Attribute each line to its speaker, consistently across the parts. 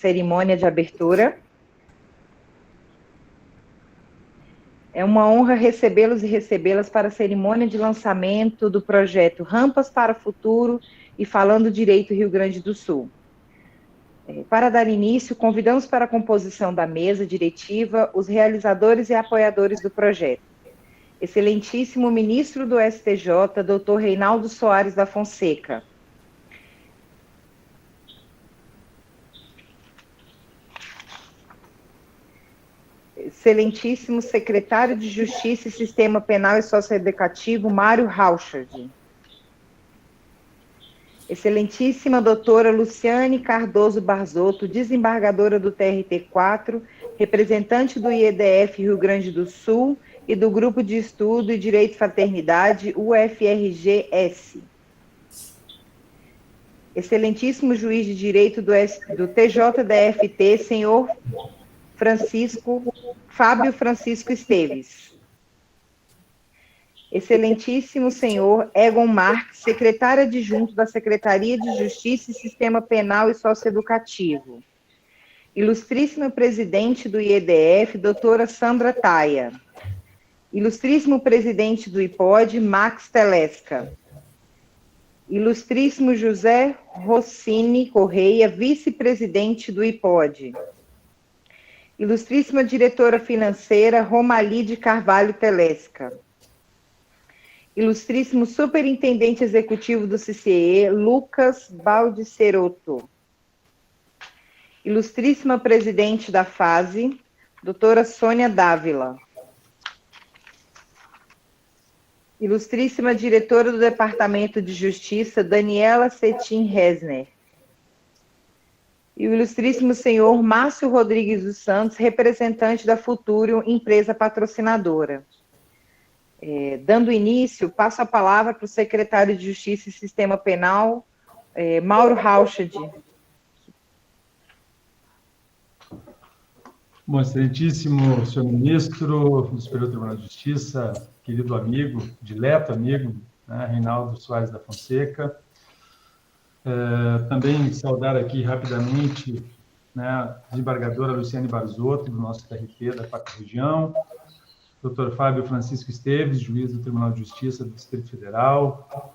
Speaker 1: cerimônia de abertura. É uma honra recebê-los e recebê-las para a cerimônia de lançamento do projeto Rampas para o Futuro e Falando Direito Rio Grande do Sul. Para dar início, convidamos para a composição da mesa diretiva os realizadores e apoiadores do projeto. Excelentíssimo ministro do STJ, Dr. Reinaldo Soares da Fonseca. Excelentíssimo secretário de Justiça e Sistema Penal e Socioeducativo, Mário Rauchard. Excelentíssima doutora Luciane Cardoso Barzotto, desembargadora do TRT4, representante do IEDF Rio Grande do Sul e do Grupo de Estudo e Direito e Fraternidade, UFRGS. Excelentíssimo juiz de direito do TJDFT, senhor Fábio Francisco Esteves. Excelentíssimo senhor Egon Marques, secretário adjunto da Secretaria de Justiça e Sistema Penal e Socioeducativo. Ilustríssima presidente do IEDF, doutora Sandra Taia. Ilustríssimo presidente do IPOD, Max Telesca. Ilustríssimo José Rossini Correia, vice-presidente do IPOD. Ilustríssima diretora financeira, Romali de Carvalho Telesca. Ilustríssimo superintendente executivo do CCE, Lucas Baldiceroto. Ilustríssima presidente da FASE, doutora Sônia Dávila. Ilustríssima diretora do Departamento de Justiça, Daniela Cetim Resner. E o ilustríssimo senhor Márcio Rodrigues dos Santos, representante da Futuro, empresa patrocinadora. Dando início, passo a palavra para o secretário de Justiça e Sistema Penal, Mauro Rauchard.
Speaker 2: Bom, excelentíssimo senhor ministro do Superior Tribunal de Justiça, querido amigo, dileto amigo, né, Reinaldo Soares da Fonseca. Também saudar aqui rapidamente, né, a desembargadora Luciane Barzotto, do nosso TRT da 4ª Região, Dr. Fábio Francisco Esteves, juiz do Tribunal de Justiça do Distrito Federal,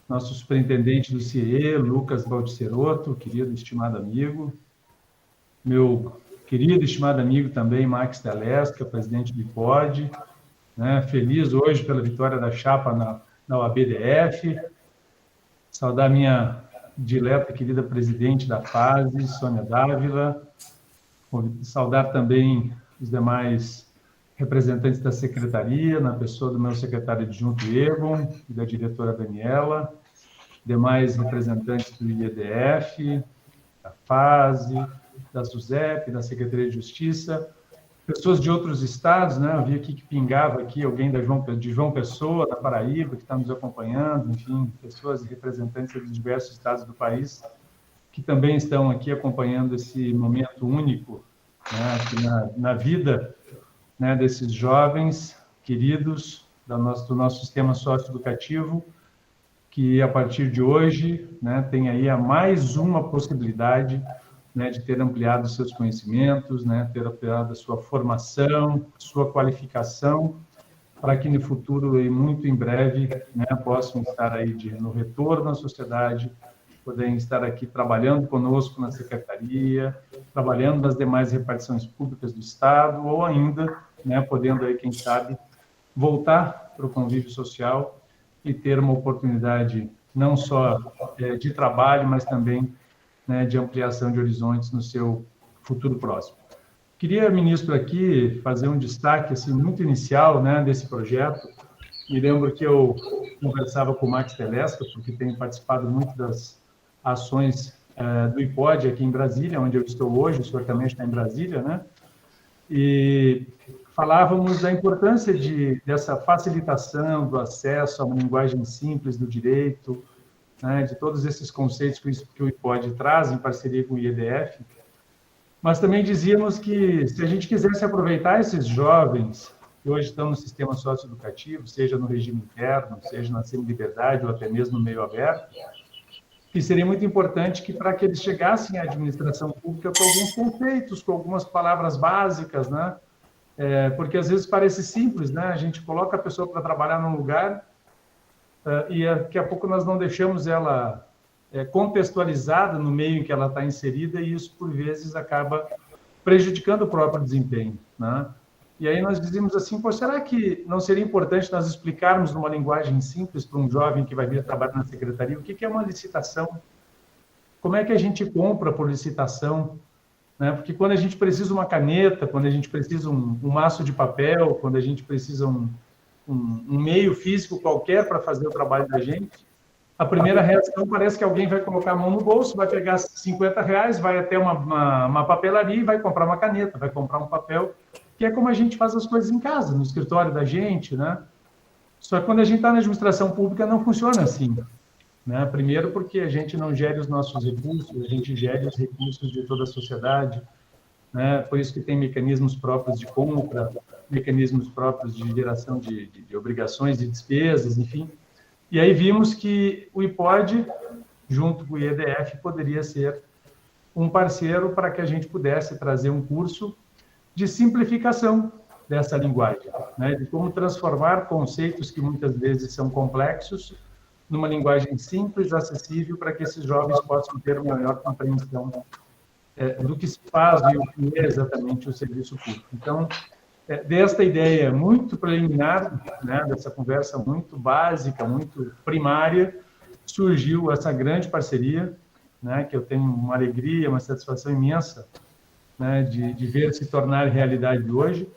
Speaker 2: nosso superintendente do CIE, Lucas Baldiceroto, querido e estimado amigo, meu querido e estimado amigo também, Max Telesca, presidente do IPOD, né, feliz hoje pela vitória da chapa na OAB-DF, saudar minha dileta querida presidente da FASE, Sônia Dávila, saudar também os demais representantes da secretaria, na pessoa do meu secretário adjunto Egon e da diretora Daniela, demais representantes do IEDF, da FASE, da SUSEP, da Secretaria de Justiça, pessoas de outros estados, né? Eu vi aqui que pingava aqui alguém de João Pessoa, da Paraíba, que está nos acompanhando, enfim, pessoas e representantes de diversos estados do país que também estão aqui acompanhando esse momento único, né, aqui na vida, né, desses jovens queridos do nosso sistema socioeducativo, que a partir de hoje, né, tem aí mais uma possibilidade, né, de ter ampliado seus conhecimentos, né, ter ampliado a sua formação, sua qualificação, para que no futuro e muito em breve, né, possam estar aí no retorno à sociedade, poderem estar aqui trabalhando conosco na secretaria, trabalhando nas demais repartições públicas do Estado, ou ainda, né, podendo aí, quem sabe, voltar para o convívio social e ter uma oportunidade não só de trabalho, mas também, né, de ampliação de horizontes no seu futuro próximo. Queria, ministro, aqui fazer um destaque assim, muito inicial, né, desse projeto. Me lembro que eu conversava com o Max Telesca, porque tenho participado muito das ações do IPOD aqui em Brasília, onde eu estou hoje, o senhor também está em Brasília, né? E falávamos da importância dessa facilitação do acesso a uma linguagem simples do direito, né, de todos esses conceitos que o IPOD traz em parceria com o IEDF, mas também dizíamos que se a gente quisesse aproveitar esses jovens que hoje estão no sistema socioeducativo, seja no regime interno, seja na semi-liberdade ou até mesmo no meio aberto, E seria muito importante que, para que eles chegassem à administração pública com alguns conceitos, com algumas palavras básicas, né? Porque às vezes parece simples, né? A gente coloca a pessoa para trabalhar num lugar e daqui a pouco nós não deixamos ela contextualizada no meio em que ela está inserida, e isso, por vezes, acaba prejudicando o próprio desempenho, né? E aí nós dizíamos assim, pô, será que não seria importante nós explicarmos numa linguagem simples para um jovem que vai vir trabalhar na secretaria o que é uma licitação? Como é que a gente compra por licitação? Né? Porque quando a gente precisa uma caneta, quando a gente precisa um maço de papel, quando a gente precisa um meio físico qualquer para fazer o trabalho da gente, a primeira reação parece que alguém vai colocar a mão no bolso, vai pegar R$50, vai até uma papelaria e vai comprar uma caneta, vai comprar um papel, que é como a gente faz as coisas em casa, no escritório da gente, né? Só que quando a gente está na administração pública não funciona assim, né? Primeiro porque a gente não gere os nossos recursos, a gente gere os recursos de toda a sociedade, né? Por isso que tem mecanismos próprios de compra, mecanismos próprios de geração de obrigações e despesas, enfim. E aí vimos que o IPOD, junto com o IEDF, poderia ser um parceiro para que a gente pudesse trazer um curso de simplificação dessa linguagem, né? De como transformar conceitos que muitas vezes são complexos numa linguagem simples, acessível, para que esses jovens possam ter uma maior compreensão do que se faz e o que é exatamente o serviço público. Então, desta ideia muito preliminar, né, dessa conversa muito básica, muito primária, surgiu essa grande parceria, né, que eu tenho uma alegria, uma satisfação imensa, né, de ver se tornar realidade hoje,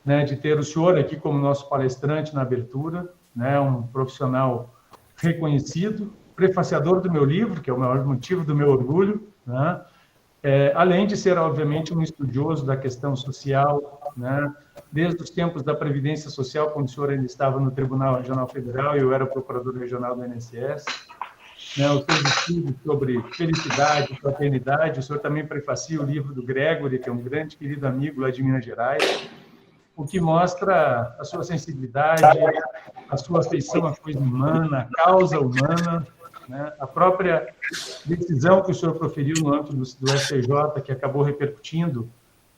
Speaker 2: né, de ter o senhor aqui como nosso palestrante na abertura, né, um profissional reconhecido, prefaciador do meu livro, que é o maior motivo do meu orgulho, né, além de ser, obviamente, um estudioso da questão social, né, desde os tempos da Previdência Social, quando o senhor ainda estava no Tribunal Regional Federal e eu era procurador regional do INSS, né, os seus estudos sobre felicidade e fraternidade. O senhor também prefacia o livro do Gregory, que é um grande querido amigo lá de Minas Gerais, o que mostra a sua sensibilidade, a sua afeição à coisa humana, à causa humana, né, a própria decisão que o senhor proferiu no âmbito do STJ, que acabou repercutindo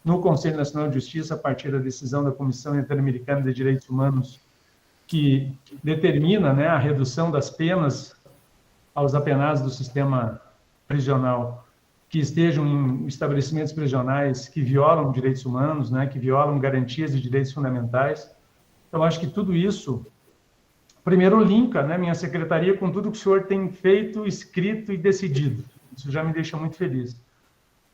Speaker 2: no Conselho Nacional de Justiça, a partir da decisão da Comissão Interamericana de Direitos Humanos, que determina, né, a redução das penas aos apenados do sistema prisional que estejam em estabelecimentos prisionais que violam direitos humanos, né, que violam garantias de direitos fundamentais. Então, acho que tudo isso, primeiro, linka, né, minha secretaria com tudo que o senhor tem feito, escrito e decidido. Isso já me deixa muito feliz.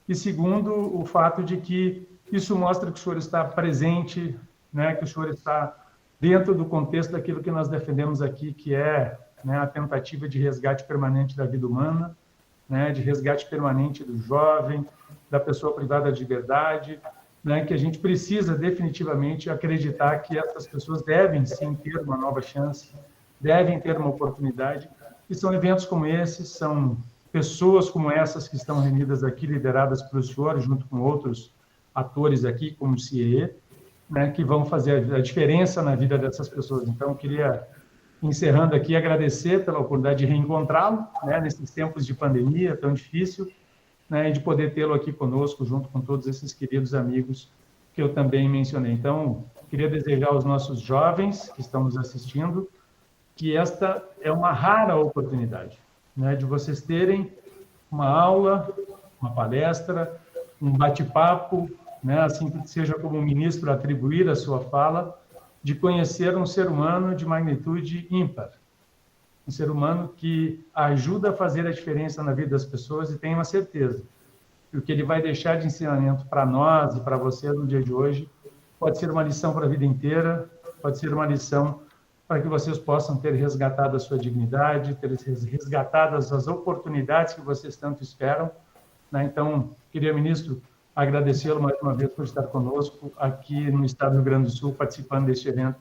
Speaker 2: E segundo, o fato de que isso mostra que o senhor está presente, né, que o senhor está dentro do contexto daquilo que nós defendemos aqui, que é, né, a tentativa de resgate permanente da vida humana, né, de resgate permanente do jovem, da pessoa privada de liberdade, né, que a gente precisa definitivamente acreditar que essas pessoas devem sim ter uma nova chance, devem ter uma oportunidade, e são eventos como esses, são pessoas como essas que estão reunidas aqui, lideradas pelo senhor, junto com outros atores aqui, como o CIE, né, que vão fazer a diferença na vida dessas pessoas. Então, eu queria, encerrando aqui, agradecer pela oportunidade de reencontrá-lo, né, nesses tempos de pandemia tão difícil, né, e de poder tê-lo aqui conosco, junto com todos esses queridos amigos que eu também mencionei. Então, queria desejar aos nossos jovens que estão nos assistindo que esta é uma rara oportunidade, né, de vocês terem uma aula, uma palestra, um bate-papo, né, assim que seja como o ministro atribuir a sua fala, de conhecer um ser humano de magnitude ímpar, um ser humano que ajuda a fazer a diferença na vida das pessoas, e tenho uma certeza que o que ele vai deixar de ensinamento para nós e para você no dia de hoje pode ser uma lição para a vida inteira, pode ser uma lição para que vocês possam ter resgatado a sua dignidade, ter resgatado as oportunidades que vocês tanto esperam, né? Então, queria, ministro, agradecê-lo mais uma vez por estar conosco aqui no estado do Rio Grande do Sul, participando deste evento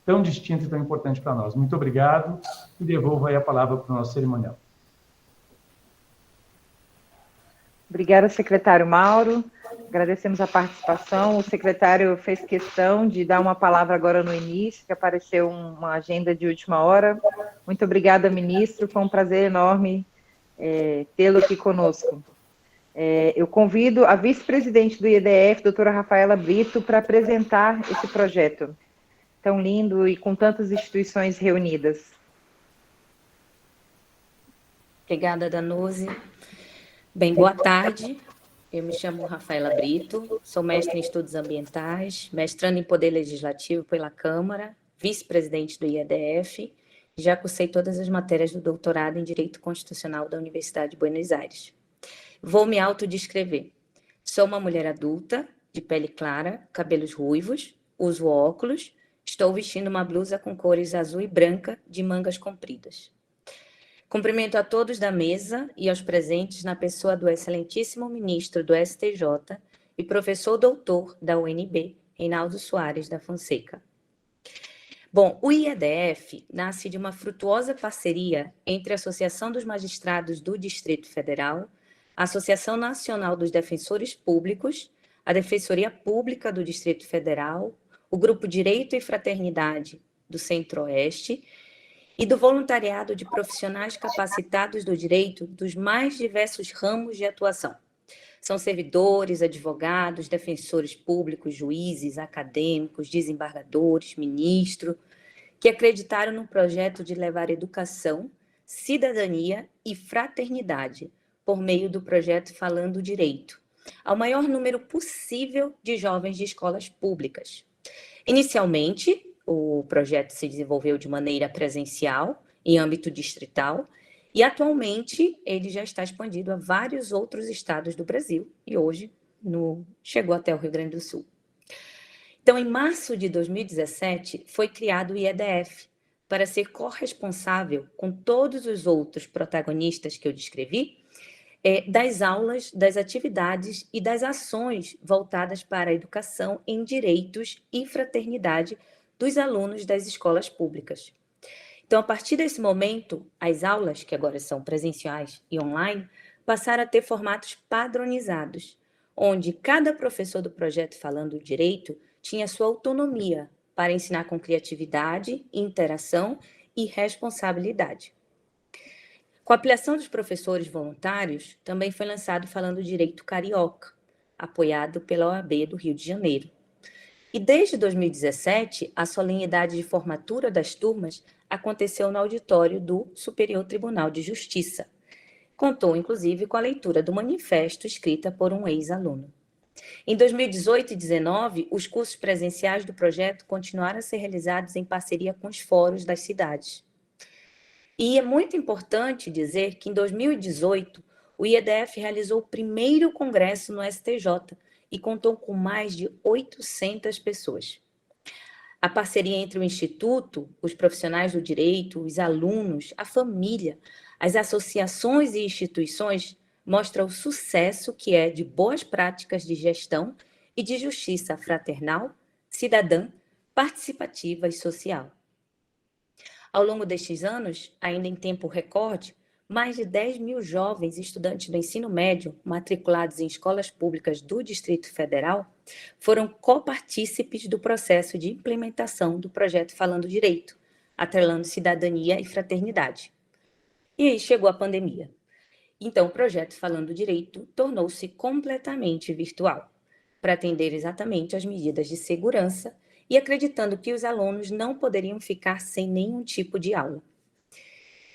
Speaker 2: tão distinto e tão importante para nós. Muito obrigado, e devolvo aí a palavra para o nosso cerimonial.
Speaker 1: Obrigada, secretário Mauro. Agradecemos a participação. O secretário fez questão de dar uma palavra agora no início, que apareceu uma agenda de última hora. Muito obrigada, ministro. Foi um prazer enorme tê-lo aqui conosco. Eu convido a vice-presidente do IEDF, doutora Rafaela Brito, para apresentar esse projeto tão lindo e com tantas instituições reunidas.
Speaker 3: Obrigada, Danuse. Bem, boa tarde. Eu me chamo Rafaela Brito, sou mestre em estudos ambientais, mestrando em Poder Legislativo pela Câmara, vice-presidente do IEDF, e já cursei todas as matérias do doutorado em Direito Constitucional da Universidade de Buenos Aires. Vou me autodescrever. Sou uma mulher adulta, de pele clara, cabelos ruivos, uso óculos, estou vestindo uma blusa com cores azul e branca, de mangas compridas. Cumprimento a todos da mesa e aos presentes na pessoa do excelentíssimo ministro do STJ e professor doutor da UNB, Reinaldo Soares da Fonseca. Bom, o IEDF nasce de uma frutuosa parceria entre a Associação dos Magistrados do Distrito Federal, a Associação Nacional dos Defensores Públicos, a Defensoria Pública do Distrito Federal, o Grupo Direito e Fraternidade do Centro-Oeste e do voluntariado de profissionais capacitados do direito dos mais diversos ramos de atuação. São servidores, advogados, defensores públicos, juízes, acadêmicos, desembargadores, ministros, que acreditaram no projeto de levar educação, cidadania e fraternidade por meio do projeto Falando Direito, ao maior número possível de jovens de escolas públicas. Inicialmente, o projeto se desenvolveu de maneira presencial, em âmbito distrital, e atualmente ele já está expandido a vários outros estados do Brasil, e hoje chegou até o Rio Grande do Sul. Então, em março de 2017, foi criado o IEDF, para ser corresponsável com todos os outros protagonistas que eu descrevi, das aulas, das atividades e das ações voltadas para a educação em direitos e fraternidade dos alunos das escolas públicas. Então, a partir desse momento, as aulas, que agora são presenciais e online, passaram a ter formatos padronizados, onde cada professor do projeto Falando Direito tinha sua autonomia para ensinar com criatividade, interação e responsabilidade. Com a ampliação dos professores voluntários, também foi lançado Falando Direito Carioca, apoiado pela OAB do Rio de Janeiro. E desde 2017, a solenidade de formatura das turmas aconteceu no auditório do Superior Tribunal de Justiça. Contou, inclusive, com a leitura do manifesto escrita por um ex-aluno. Em 2018 e 2019, os cursos presenciais do projeto continuaram a ser realizados em parceria com os fóruns das cidades. E é muito importante dizer que em 2018, o IEDF realizou o primeiro congresso no STJ e contou com mais de 800 pessoas. A parceria entre o Instituto, os profissionais do direito, os alunos, a família, as associações e instituições mostra o sucesso que é de boas práticas de gestão e de justiça fraternal, cidadã, participativa e social. Ao longo destes anos, ainda em tempo recorde, mais de 10 mil jovens estudantes do ensino médio matriculados em escolas públicas do Distrito Federal foram copartícipes do processo de implementação do projeto Falando Direito, atrelando cidadania e fraternidade. E aí chegou a pandemia. Então, o projeto Falando Direito tornou-se completamente virtual, para atender exatamente às medidas de segurança e acreditando que os alunos não poderiam ficar sem nenhum tipo de aula.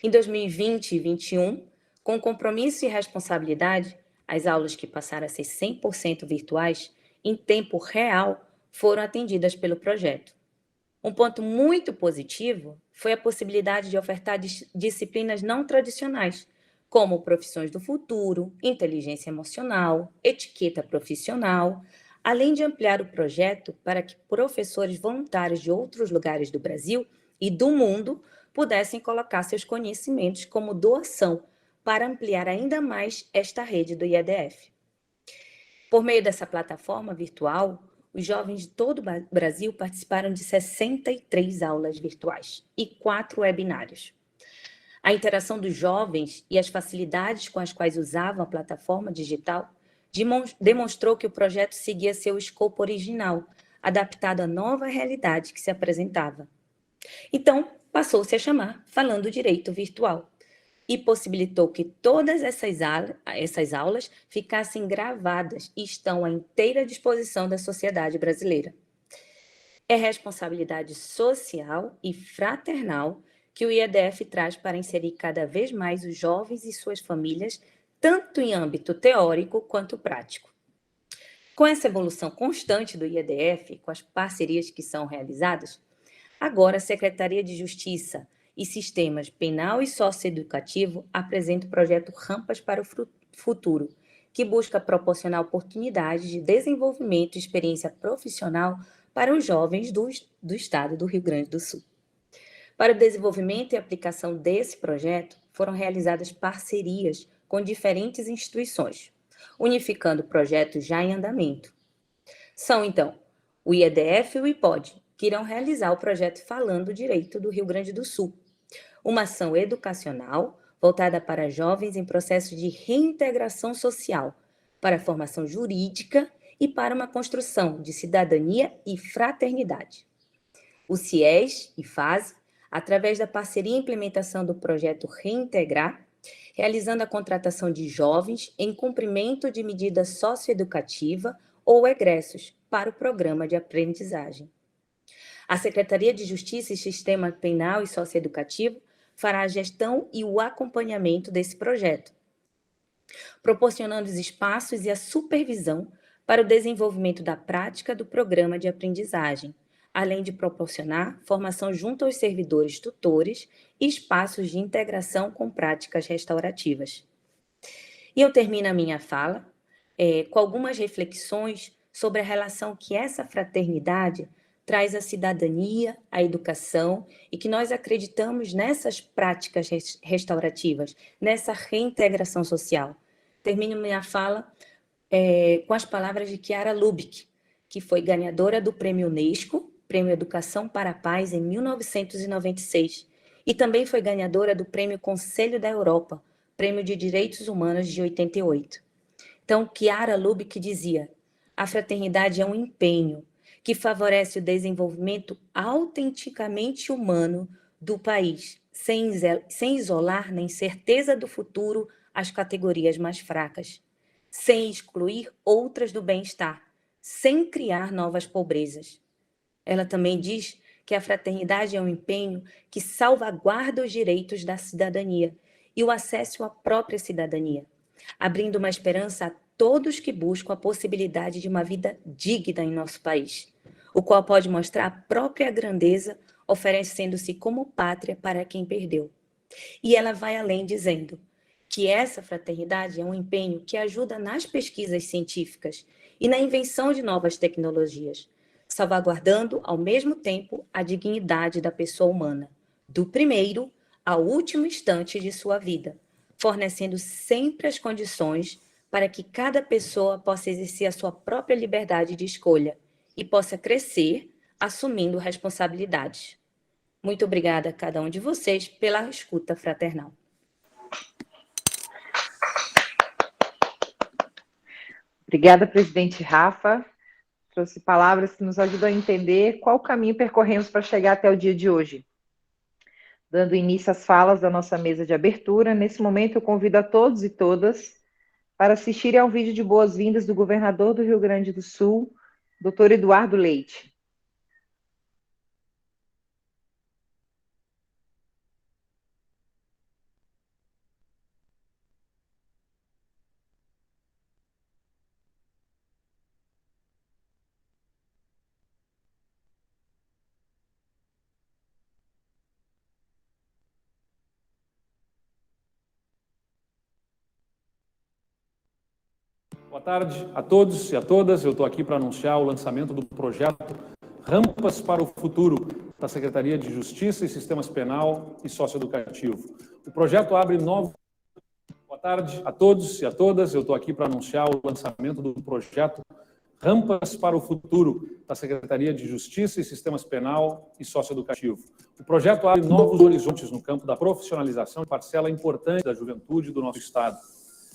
Speaker 3: Em 2020 e 2021, com compromisso e responsabilidade, as aulas que passaram a ser 100% virtuais, em tempo real, foram atendidas pelo projeto. Um ponto muito positivo foi a possibilidade de ofertar disciplinas não tradicionais, como profissões do futuro, inteligência emocional, etiqueta profissional, além de ampliar o projeto para que professores voluntários de outros lugares do Brasil e do mundo pudessem colocar seus conhecimentos como doação para ampliar ainda mais esta rede do IEDF. Por meio dessa plataforma virtual, os jovens de todo o Brasil participaram de 63 aulas virtuais e 4 webinários. A interação dos jovens e as facilidades com as quais usavam a plataforma digital demonstrou que o projeto seguia seu escopo original, adaptado à nova realidade que se apresentava. Então, passou-se a chamar Falando Direito Virtual. e possibilitou que todas essas aulas ficassem gravadas e estão à inteira disposição da sociedade brasileira. É responsabilidade social e fraternal que o IEDF traz para inserir cada vez mais os jovens e suas famílias, tanto em âmbito teórico quanto prático. Com essa evolução constante do IEDF, com as parcerias que são realizadas, agora a Secretaria de Justiça e Sistemas Penal e Socioeducativo apresenta o projeto Rampas para o Futuro, que busca proporcionar oportunidades de desenvolvimento e experiência profissional para os jovens do estado do Rio Grande do Sul. Para o desenvolvimento e aplicação desse projeto, foram realizadas parcerias com diferentes instituições, unificando projetos já em andamento. São, então, o IEDF e o IPOD, que irão realizar o projeto Falando Direito do Rio Grande do Sul, uma ação educacional voltada para jovens em processo de reintegração social, para a formação jurídica e para uma construção de cidadania e fraternidade. O CIES e FASE, através da parceria e implementação do projeto Reintegrar, realizando a contratação de jovens em cumprimento de medida socioeducativa ou egressos para o programa de aprendizagem. A Secretaria de Justiça e Sistema Penal e Socioeducativo fará a gestão e o acompanhamento desse projeto, proporcionando os espaços e a supervisão para o desenvolvimento da prática do programa de aprendizagem, além de proporcionar formação junto aos servidores tutores e espaços de integração com práticas restaurativas. E eu termino a minha fala com algumas reflexões sobre a relação que essa fraternidade traz à cidadania, à educação, e que nós acreditamos nessas práticas restaurativas, nessa reintegração social. Termino minha fala com as palavras de Chiara Lubich, que foi ganhadora do Prêmio Unesco, Prêmio Educação para a Paz, em 1996, e também foi ganhadora do Prêmio Conselho da Europa, Prêmio de Direitos Humanos de 88. Então, Chiara Lubich dizia: a fraternidade é um empenho que favorece o desenvolvimento autenticamente humano do país, sem isolar nem certeza do futuro as categorias mais fracas, sem excluir outras do bem-estar, sem criar novas pobrezas. Ela também diz que a fraternidade é um empenho que salvaguarda os direitos da cidadania e o acesso à própria cidadania, abrindo uma esperança a todos que buscam a possibilidade de uma vida digna em nosso país, o qual pode mostrar a própria grandeza, oferecendo-se como pátria para quem perdeu. E ela vai além dizendo que essa fraternidade é um empenho que ajuda nas pesquisas científicas e na invenção de novas tecnologias, salvaguardando ao mesmo tempo a dignidade da pessoa humana, do primeiro ao último instante de sua vida, fornecendo sempre as condições para que cada pessoa possa exercer a sua própria liberdade de escolha e possa crescer assumindo responsabilidades. Muito obrigada a cada um de vocês pela escuta fraternal.
Speaker 1: Obrigada, presidente Rafa. Trouxe palavras que nos ajudam a entender qual caminho percorremos para chegar até o dia de hoje. Dando início às falas da nossa mesa de abertura, nesse momento eu convido a todos e todas para assistirem ao vídeo de boas-vindas do governador do Rio Grande do Sul, Dr. Eduardo Leite.
Speaker 4: Boa tarde a todos e a todas. Eu estou aqui para anunciar o lançamento do projeto Rampas para o Futuro, da Secretaria de Justiça e Sistemas Penal e Socioeducativo. O projeto abre novos... Boa tarde a todos e a todas. Eu estou aqui para anunciar o lançamento do projeto Rampas para o Futuro, da Secretaria de Justiça e Sistemas Penal e Socioeducativo. O projeto abre novos horizontes no campo da profissionalização de parcela importante da juventude do nosso Estado.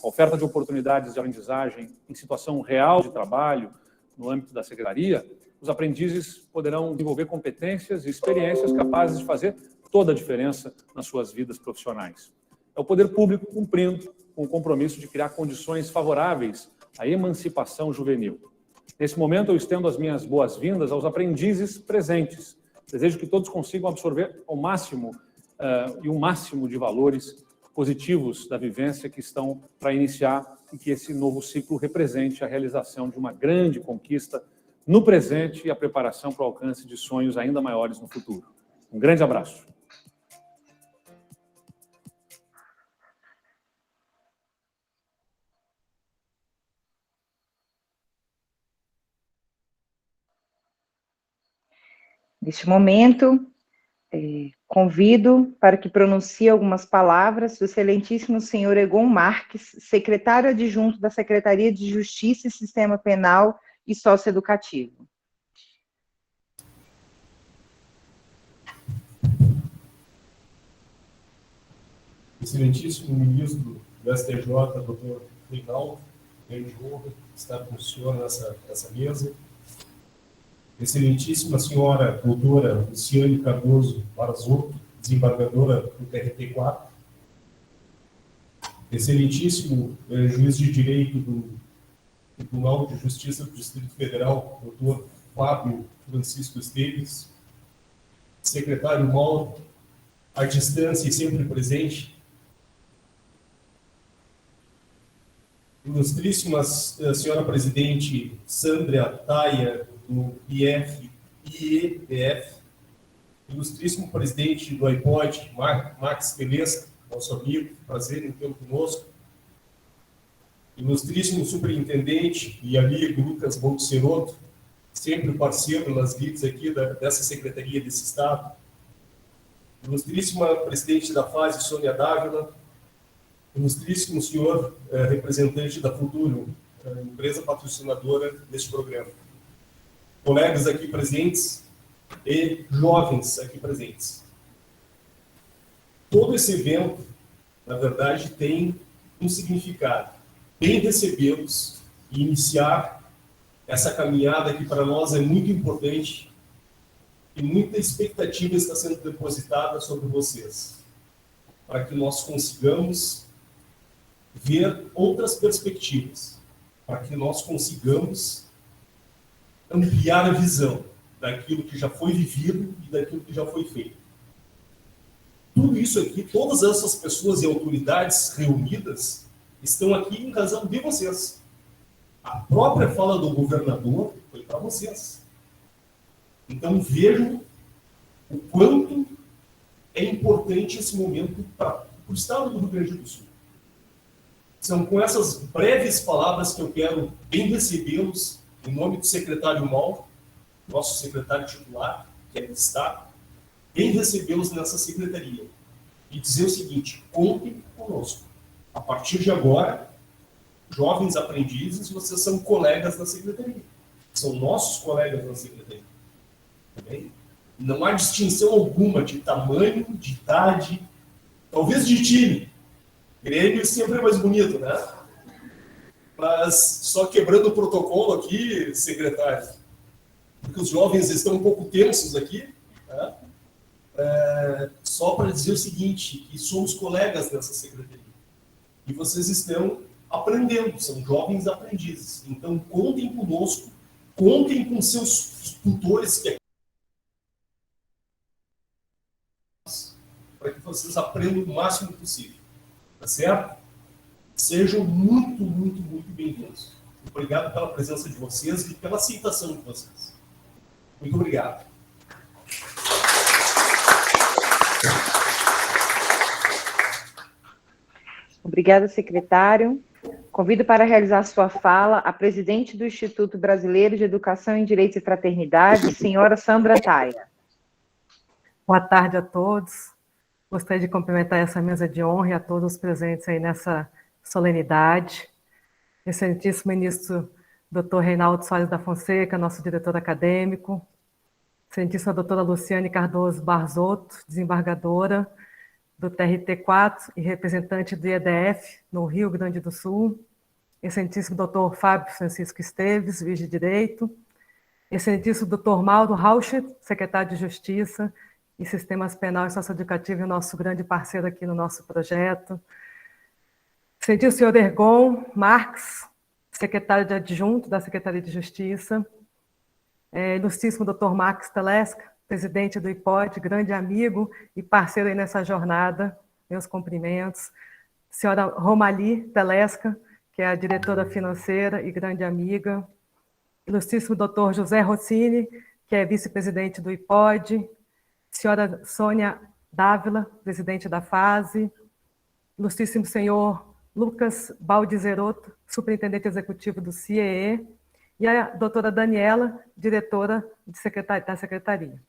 Speaker 4: A oferta de oportunidades de aprendizagem em situação real de trabalho no âmbito da Secretaria, os aprendizes poderão desenvolver competências e experiências capazes de fazer toda a diferença nas suas vidas profissionais. é o poder público cumprindo com o compromisso de criar condições favoráveis à emancipação juvenil. Nesse momento, eu estendo as minhas boas-vindas aos aprendizes presentes. Desejo que todos consigam absorver ao máximo e o máximo de valores positivos da vivência que estão para iniciar e que esse novo ciclo represente a realização de uma grande conquista no presente e a preparação para o alcance de sonhos ainda maiores no futuro. Um grande abraço.
Speaker 1: Neste momento, convido para que pronuncie algumas palavras o excelentíssimo senhor Egon Marques, secretário adjunto da Secretaria de Justiça e Sistema Penal e Socioeducativo.
Speaker 5: Excelentíssimo ministro do STJ, doutor Reinaldo, grande honra estar com o senhor nessa mesa. Excelentíssima senhora doutora Luciane Cardoso Barzotto, desembargadora do TRT4. Excelentíssimo juiz de direito do Tribunal de Justiça do Distrito Federal, doutor Fábio Francisco Esteves. Secretário Mauro, à distância e sempre presente. Ilustríssima senhora presidente Sandra Taia, do IEBF, ilustríssimo presidente do iPod, Max Pelesca, nosso amigo, prazer em tê-lo conosco, ilustríssimo superintendente e amigo Lucas Bolseroto, sempre parceiro nas lides aqui dessa secretaria desse estado, ilustríssima presidente da FASE, Sônia Dávila, ilustríssimo senhor representante da Futuro, empresa patrocinadora deste programa, colegas aqui presentes e jovens aqui presentes. Todo esse evento, na verdade, tem um significado. Bem recebê-los e iniciar essa caminhada que para nós é muito importante e muita expectativa está sendo depositada sobre vocês, para que nós consigamos ver outras perspectivas, para que nós consigamos ampliar a visão daquilo que já foi vivido e daquilo que já foi feito. Tudo isso aqui, todas essas pessoas e autoridades reunidas estão aqui em razão de vocês. A própria fala do governador foi para vocês. Então vejam o quanto é importante esse momento para o estado do Rio Grande do Sul. São com essas breves palavras que eu quero bem recebê-los em nome do secretário Mauro, nosso secretário titular, que é do Estado, bem recebê-los nessa secretaria. E dizer o seguinte: contem conosco. A partir de agora, jovens aprendizes, vocês são colegas da secretaria. São nossos colegas da secretaria. Também não há distinção alguma de tamanho, de idade, talvez de time. Grêmio sempre é mais bonito, né? Mas só quebrando o protocolo aqui, secretário, porque os jovens estão um pouco tensos aqui, né? Só para dizer o seguinte, que somos colegas nessa secretaria. E vocês estão aprendendo, são jovens aprendizes. Então, contem conosco, contem com seus tutores, para que vocês aprendam o máximo possível. Tá certo? Sejam muito, muito, muito bem-vindos. Obrigado pela presença de vocês e pela aceitação de vocês. Muito obrigado.
Speaker 1: Obrigada, secretário. Convido para realizar sua fala a presidente do Instituto Brasileiro de Educação em Direitos e Fraternidade, senhora Sandra Taia.
Speaker 6: Boa tarde a todos. Gostaria de cumprimentar essa mesa de honra e a todos os presentes aí nessa solenidade. Excelentíssimo ministro Dr. Reinaldo Soares da Fonseca, nosso diretor acadêmico. Excelentíssima doutora Luciane Cardoso Barzotto, desembargadora do TRT4 e representante do IEDF no Rio Grande do Sul. Excelentíssimo doutor Fábio Francisco Esteves, juiz de direito. Excelentíssimo doutor Mauro Rauschet, secretário de Justiça e Sistemas Penal e Socioeducativo, e o nosso grande parceiro aqui no nosso projeto. Excelentíssimo senhor Ergon Marques, secretário de adjunto da Secretaria de Justiça. Ilustríssimo doutor Marcos Telesca, presidente do IPOD, grande amigo e parceiro aí nessa jornada, meus cumprimentos. Senhora Romali Telesca, que é a diretora financeira e grande amiga. Ilustríssimo doutor José Rossini, que é vice-presidente do IPOD. Senhora Sônia Dávila, presidente da FASE. Ilustríssimo senhor Lucas Baldizerotto, superintendente executivo do CIEE. E a doutora Daniela, diretora da Secretaria.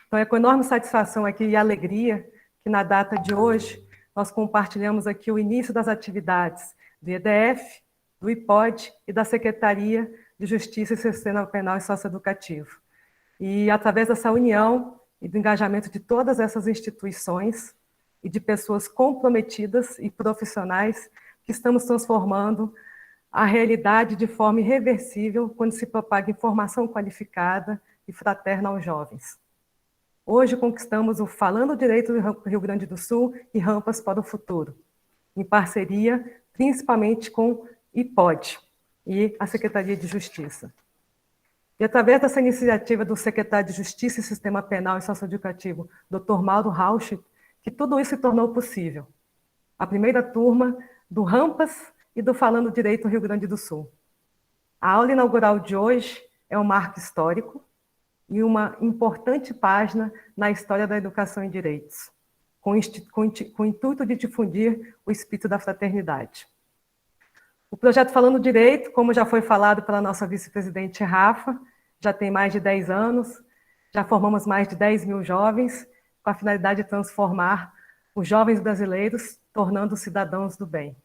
Speaker 6: Então, é com enorme satisfação aqui e alegria que, na data de hoje, nós compartilhamos aqui o início das atividades do EDF, do IPOD e da Secretaria de Justiça e Sistema Penal e Socioeducativo. E, através dessa união e do engajamento de todas essas instituições e de pessoas comprometidas e profissionais, que estamos transformando a realidade de forma irreversível quando se propaga informação qualificada e fraterna aos jovens. Hoje conquistamos o Falando Direito do Rio Grande do Sul e Rampas para o Futuro, em parceria principalmente com IPOD e a Secretaria de Justiça. E através dessa iniciativa do secretário de Justiça e Sistema Penal e Socioeducativo, Dr. Mauro Rauch, que tudo isso se tornou possível. A primeira turma do Rampas e do Falando Direito Rio Grande do Sul. A aula inaugural de hoje é um marco histórico e uma importante página na história da educação em direitos, com o intuito de difundir o espírito da fraternidade. O projeto Falando Direito, como já foi falado pela nossa vice-presidente Rafa, já tem mais de 10 anos, já formamos mais de 10 mil jovens, com a finalidade de transformar os jovens brasileiros, tornando-os cidadãos do bem.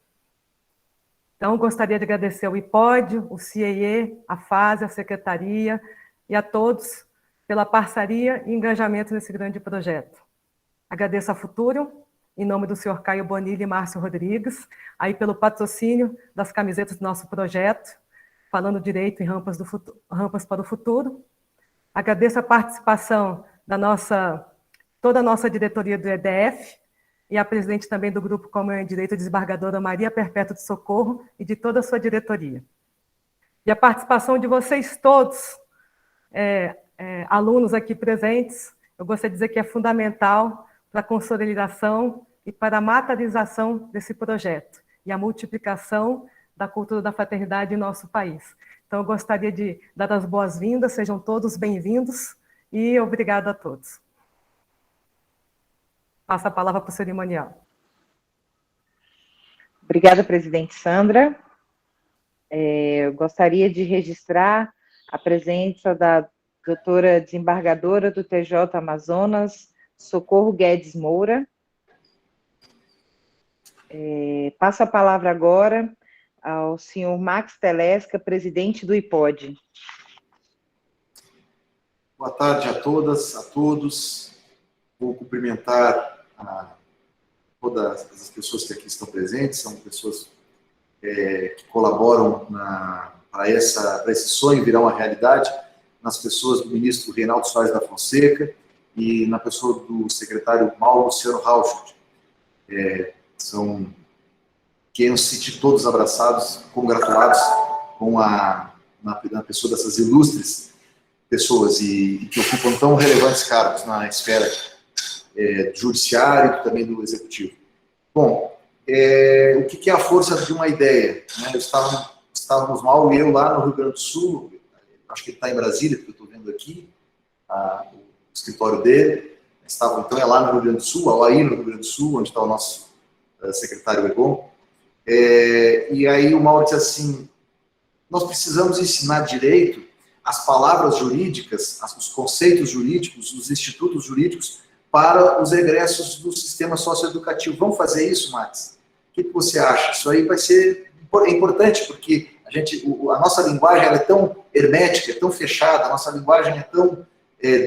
Speaker 6: Então, gostaria de agradecer ao IPOD, o CIEE, a FASE, a Secretaria e a todos pela parceria e engajamento nesse grande projeto. Agradeço a Futuro, em nome do senhor Caio Bonilli e Márcio Rodrigues, aí pelo patrocínio das camisetas do nosso projeto, Falando Direito em Rampas para o Futuro. Agradeço a participação toda a nossa diretoria do EDF, e a presidente também do Grupo Comum em Direito, desembargadora Maria Perpétua de Socorro, e de toda a sua diretoria. E a participação de vocês todos, alunos aqui presentes, eu gostaria de dizer que é fundamental para a consolidação e para a materialização desse projeto, e a multiplicação da cultura da fraternidade em nosso país. Então, eu gostaria de dar as boas-vindas, sejam todos bem-vindos, e obrigada a todos. Passo a palavra para o cerimonial.
Speaker 1: Obrigada, presidente Sandra. Eu gostaria de registrar a presença da doutora desembargadora do TJ Amazonas, Socorro Guedes Moura. Passo a palavra agora ao senhor Max Telesca, presidente do IPOD.
Speaker 7: Boa tarde a todas, a todos. Vou cumprimentar todas as pessoas que aqui estão presentes, são pessoas que colaboram para esse sonho virar uma realidade, nas pessoas do ministro Reinaldo Soares da Fonseca e na pessoa do secretário Mauro Luciano Rauch. Querem se sentir todos abraçados, congratulados na pessoa dessas ilustres pessoas e que ocupam tão relevantes cargos na esfera do judiciário e também do executivo. Bom, o que é a força de uma ideia? Né? Estávamos mal, eu lá no Rio Grande do Sul, acho que ele está em Brasília, porque eu estou vendo aqui o escritório dele, estava então lá no Rio Grande do Sul, ao aí no Rio Grande do Sul, onde está o nosso secretário Ergon, e aí o Mauro disse assim, nós precisamos ensinar direito, as palavras jurídicas, os conceitos jurídicos, os institutos jurídicos, para os egressos do sistema socioeducativo. Vamos fazer isso, Max? O que você acha? Isso aí vai ser importante, porque a nossa linguagem ela é tão hermética, é tão fechada, a nossa linguagem é tão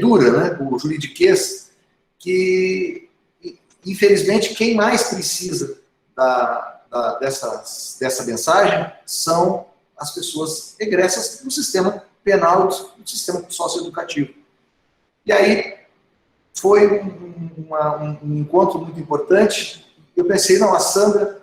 Speaker 7: dura, né, o juridiquês, que, infelizmente, quem mais precisa dessa mensagem são as pessoas egressas do sistema penal e do sistema socioeducativo. E aí, foi um encontro muito importante. Eu pensei, não, a Sandra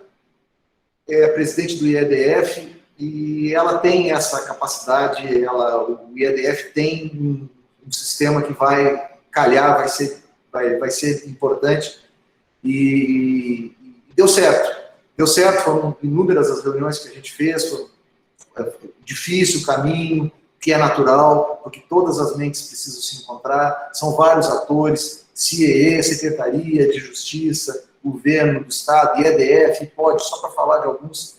Speaker 7: é a presidente do IEDF e ela tem essa capacidade, o IEDF tem um sistema que vai calhar, vai ser importante e deu certo. Deu certo, foram inúmeras as reuniões que a gente fez, foi difícil o caminho, que é natural, porque todas as mentes precisam se encontrar, são vários atores, CIEE, Secretaria de Justiça, Governo do Estado, IEDF, pode, só para falar de alguns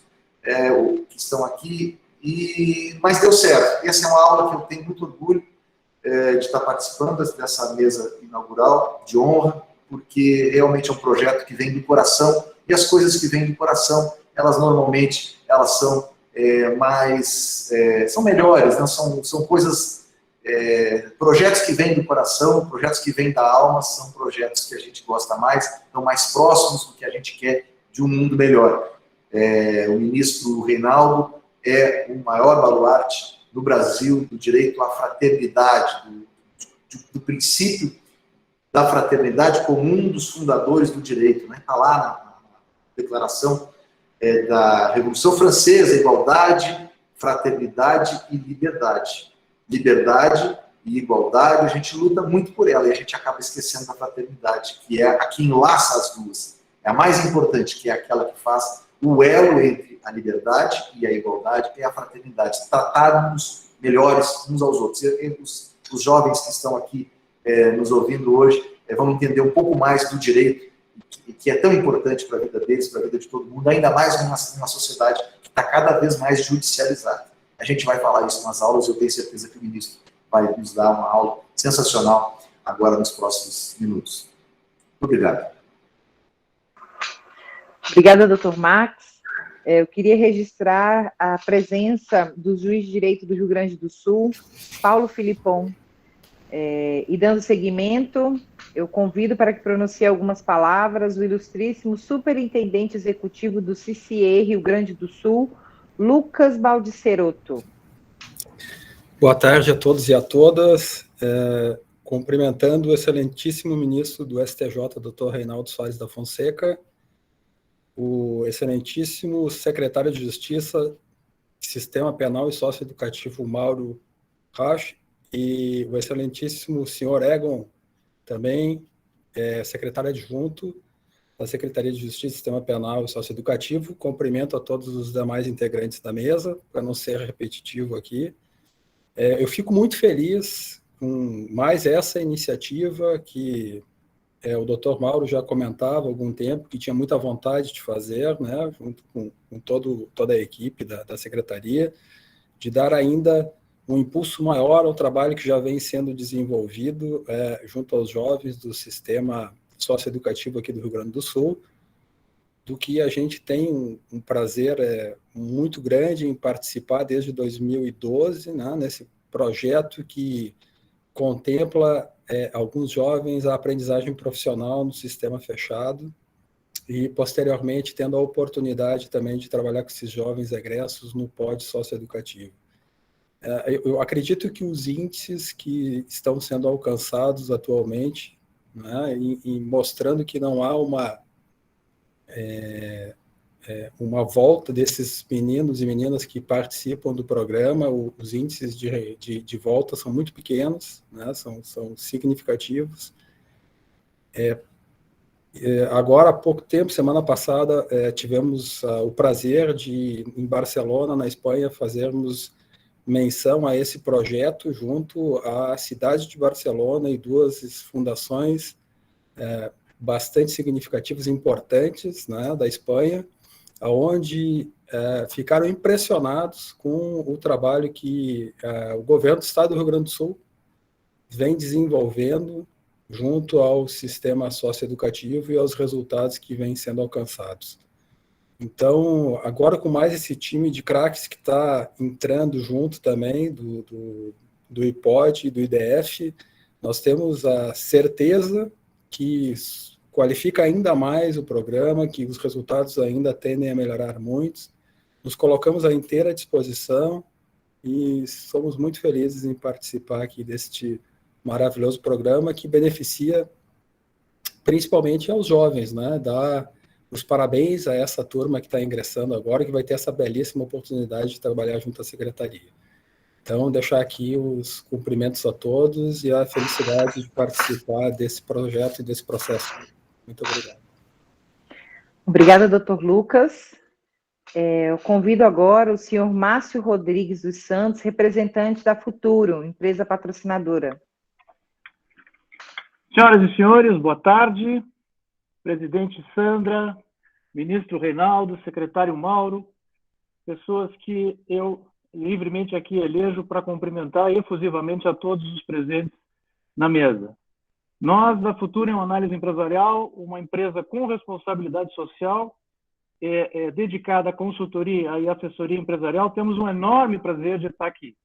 Speaker 7: que estão aqui, mas deu certo. Essa é uma aula que eu tenho muito orgulho de estar participando dessa mesa inaugural, de honra, porque realmente é um projeto que vem do coração, e as coisas que vêm do coração, elas normalmente são são melhores, né? São coisas, projetos que vêm do coração, projetos que vêm da alma, são projetos que a gente gosta mais, estão mais próximos do que a gente quer de um mundo melhor. O ministro Reinaldo é o maior baluarte do Brasil do direito à fraternidade, do princípio da fraternidade como um dos fundadores do direito, né? Está lá na Declaração da Revolução Francesa, igualdade, fraternidade e liberdade. Liberdade e igualdade, a gente luta muito por ela, e a gente acaba esquecendo da fraternidade, que é a que enlaça as duas. É a mais importante, que é aquela que faz o elo entre a liberdade e a igualdade, e a fraternidade. Tratarmos melhores uns aos outros. Os jovens que estão aqui nos ouvindo hoje vão entender um pouco mais do direito, que é tão importante para a vida deles, para a vida de todo mundo, ainda mais numa sociedade que está cada vez mais judicializada. A gente vai falar isso nas aulas, eu tenho certeza que o ministro vai nos dar uma aula sensacional agora nos próximos minutos. Obrigado.
Speaker 1: Obrigada, doutor Max. Eu queria registrar a presença do juiz de direito do Rio Grande do Sul, Paulo Filipon. E dando seguimento, eu convido para que pronuncie algumas palavras o ilustríssimo superintendente executivo do CCE Rio Grande do Sul, Lucas Baldiceroto.
Speaker 8: Boa tarde a todos e a todas. Cumprimentando o excelentíssimo ministro do STJ, Dr. Reinaldo Soares da Fonseca, o excelentíssimo secretário de Justiça, Sistema Penal e Socioeducativo, Mauro Rasch, e o excelentíssimo senhor Egon, também secretário adjunto da Secretaria de Justiça, Sistema Penal e Socioeducativo. Cumprimento a todos os demais integrantes da mesa, para não ser repetitivo aqui. Eu fico muito feliz com mais essa iniciativa que o doutor Mauro já comentava há algum tempo, que tinha muita vontade de fazer, né, junto com toda a equipe da Secretaria, de dar ainda um impulso maior ao trabalho que já vem sendo desenvolvido junto aos jovens do sistema socioeducativo aqui do Rio Grande do Sul, do que a gente tem um prazer muito grande em participar desde 2012, né, nesse projeto que contempla alguns jovens a aprendizagem profissional no sistema fechado e, posteriormente, tendo a oportunidade também de trabalhar com esses jovens egressos no POD socioeducativo. Eu acredito que os índices que estão sendo alcançados atualmente, né, e mostrando que não há uma volta desses meninos e meninas que participam do programa, os índices de volta são muito pequenos, né, são significativos. Agora, há pouco tempo, semana passada, tivemos o prazer de, em Barcelona, na Espanha, fazermos menção a esse projeto junto à cidade de Barcelona e duas fundações bastante significativas e importantes, né, da Espanha, onde ficaram impressionados com o trabalho que o governo do Estado do Rio Grande do Sul vem desenvolvendo junto ao sistema socioeducativo e aos resultados que vêm sendo alcançados. Então, agora com mais esse time de craques que está entrando junto também do IPOD e do IDF, nós temos a certeza que qualifica ainda mais o programa, que os resultados ainda tendem a melhorar muito. Nos colocamos à inteira disposição e somos muito felizes em participar aqui deste maravilhoso programa que beneficia principalmente aos jovens, né? Dar os parabéns a essa turma que está ingressando agora, que vai ter essa belíssima oportunidade de trabalhar junto à secretaria. Então, deixar aqui os cumprimentos a todos e a felicidade de participar desse projeto e desse processo. Muito obrigado.
Speaker 1: Obrigada, doutor Lucas. Eu convido agora o senhor Márcio Rodrigues dos Santos, representante da Futuro, empresa patrocinadora.
Speaker 9: Senhoras e senhores, boa tarde. Presidente Sandra, ministro Reinaldo, secretário Mauro, pessoas que eu livremente aqui elejo para cumprimentar efusivamente a todos os presentes na mesa. Nós, da Futuro em Análise Empresarial, uma empresa com responsabilidade social, dedicada à consultoria e assessoria empresarial, temos um enorme prazer de estar aqui.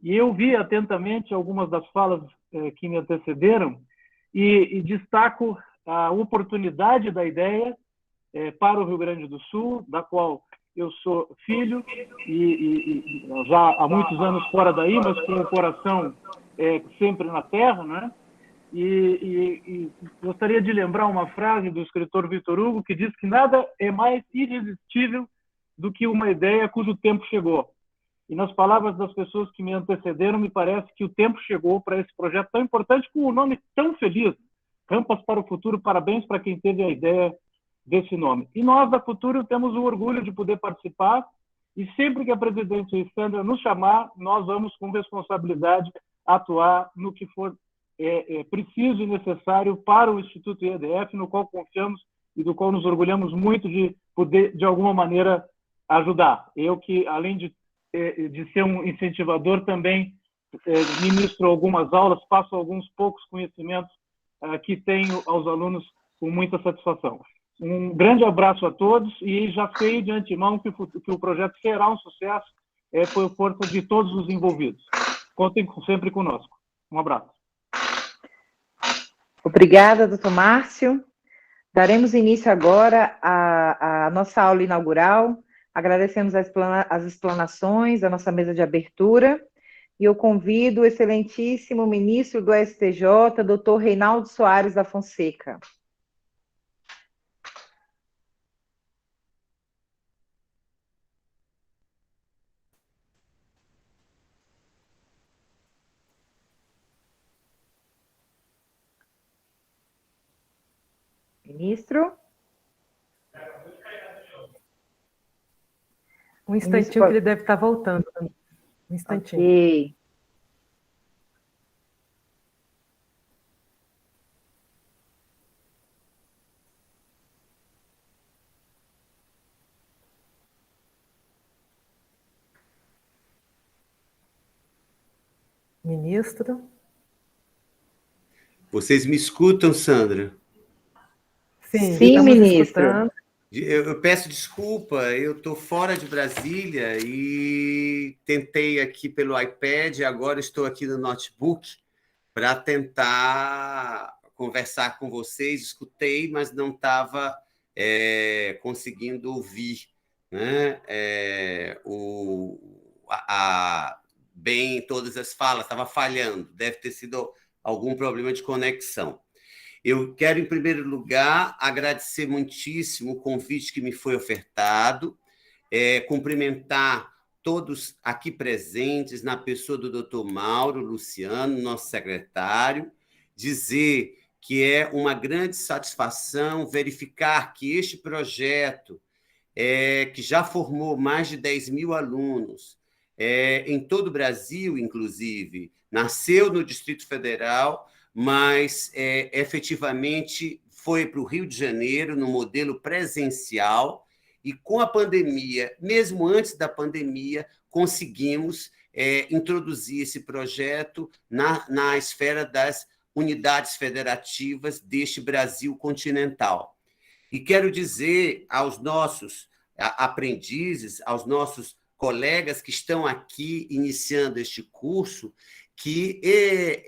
Speaker 9: E eu vi atentamente algumas das falas que me antecederam e destaco a oportunidade da ideia para o Rio Grande do Sul, da qual eu sou filho e já há muitos anos fora daí, mas com o coração sempre na terra, né? E gostaria de lembrar uma frase do escritor Victor Hugo, que diz que nada é mais irresistível do que uma ideia cujo tempo chegou. E nas palavras das pessoas que me antecederam, me parece que o tempo chegou para esse projeto tão importante, com um nome tão feliz, Rampas para o Futuro. Parabéns para quem teve a ideia desse nome. E nós, da Futuro, temos o orgulho de poder participar, e sempre que a presidente Sandra nos chamar, nós vamos, com responsabilidade, atuar no que for preciso e necessário para o Instituto IEDF, no qual confiamos e do qual nos orgulhamos muito de poder, de alguma maneira, ajudar. Eu que, além de ser um incentivador, também ministro algumas aulas, passo alguns poucos conhecimentos que tenho aos alunos com muita satisfação. Um grande abraço a todos e já sei de antemão que o projeto será um sucesso por força de todos os envolvidos. Contem sempre conosco. Um abraço.
Speaker 1: Obrigada, doutor Márcio. Daremos início agora à nossa aula inaugural. Agradecemos as explanações, a nossa mesa de abertura, e eu convido o excelentíssimo ministro do STJ, doutor Reinaldo Soares da Fonseca. Ministro?
Speaker 6: Um instantinho que ele deve estar voltando. Um instantinho.
Speaker 1: Ok.
Speaker 6: Ministro?
Speaker 10: Vocês me escutam, Sandra?
Speaker 1: Sim, ministro.
Speaker 10: Eu peço desculpa, eu estou fora de Brasília e tentei aqui pelo iPad, agora estou aqui no notebook para tentar conversar com vocês. Escutei, mas não estava conseguindo ouvir, né? Bem todas as falas, estava falhando, deve ter sido algum problema de conexão. Eu quero, em primeiro lugar, agradecer muitíssimo o convite que me foi ofertado, cumprimentar todos aqui presentes, na pessoa do doutor Mauro Luciano, nosso secretário, dizer que é uma grande satisfação verificar que este projeto, que já formou mais de 10 mil alunos, em todo o Brasil, inclusive, nasceu no Distrito Federal, mas efetivamente foi para o Rio de Janeiro no modelo presencial, e com a pandemia, mesmo antes da pandemia, conseguimos introduzir esse projeto na esfera das unidades federativas deste Brasil continental. E quero dizer aos nossos aprendizes, aos nossos colegas que estão aqui iniciando este curso, que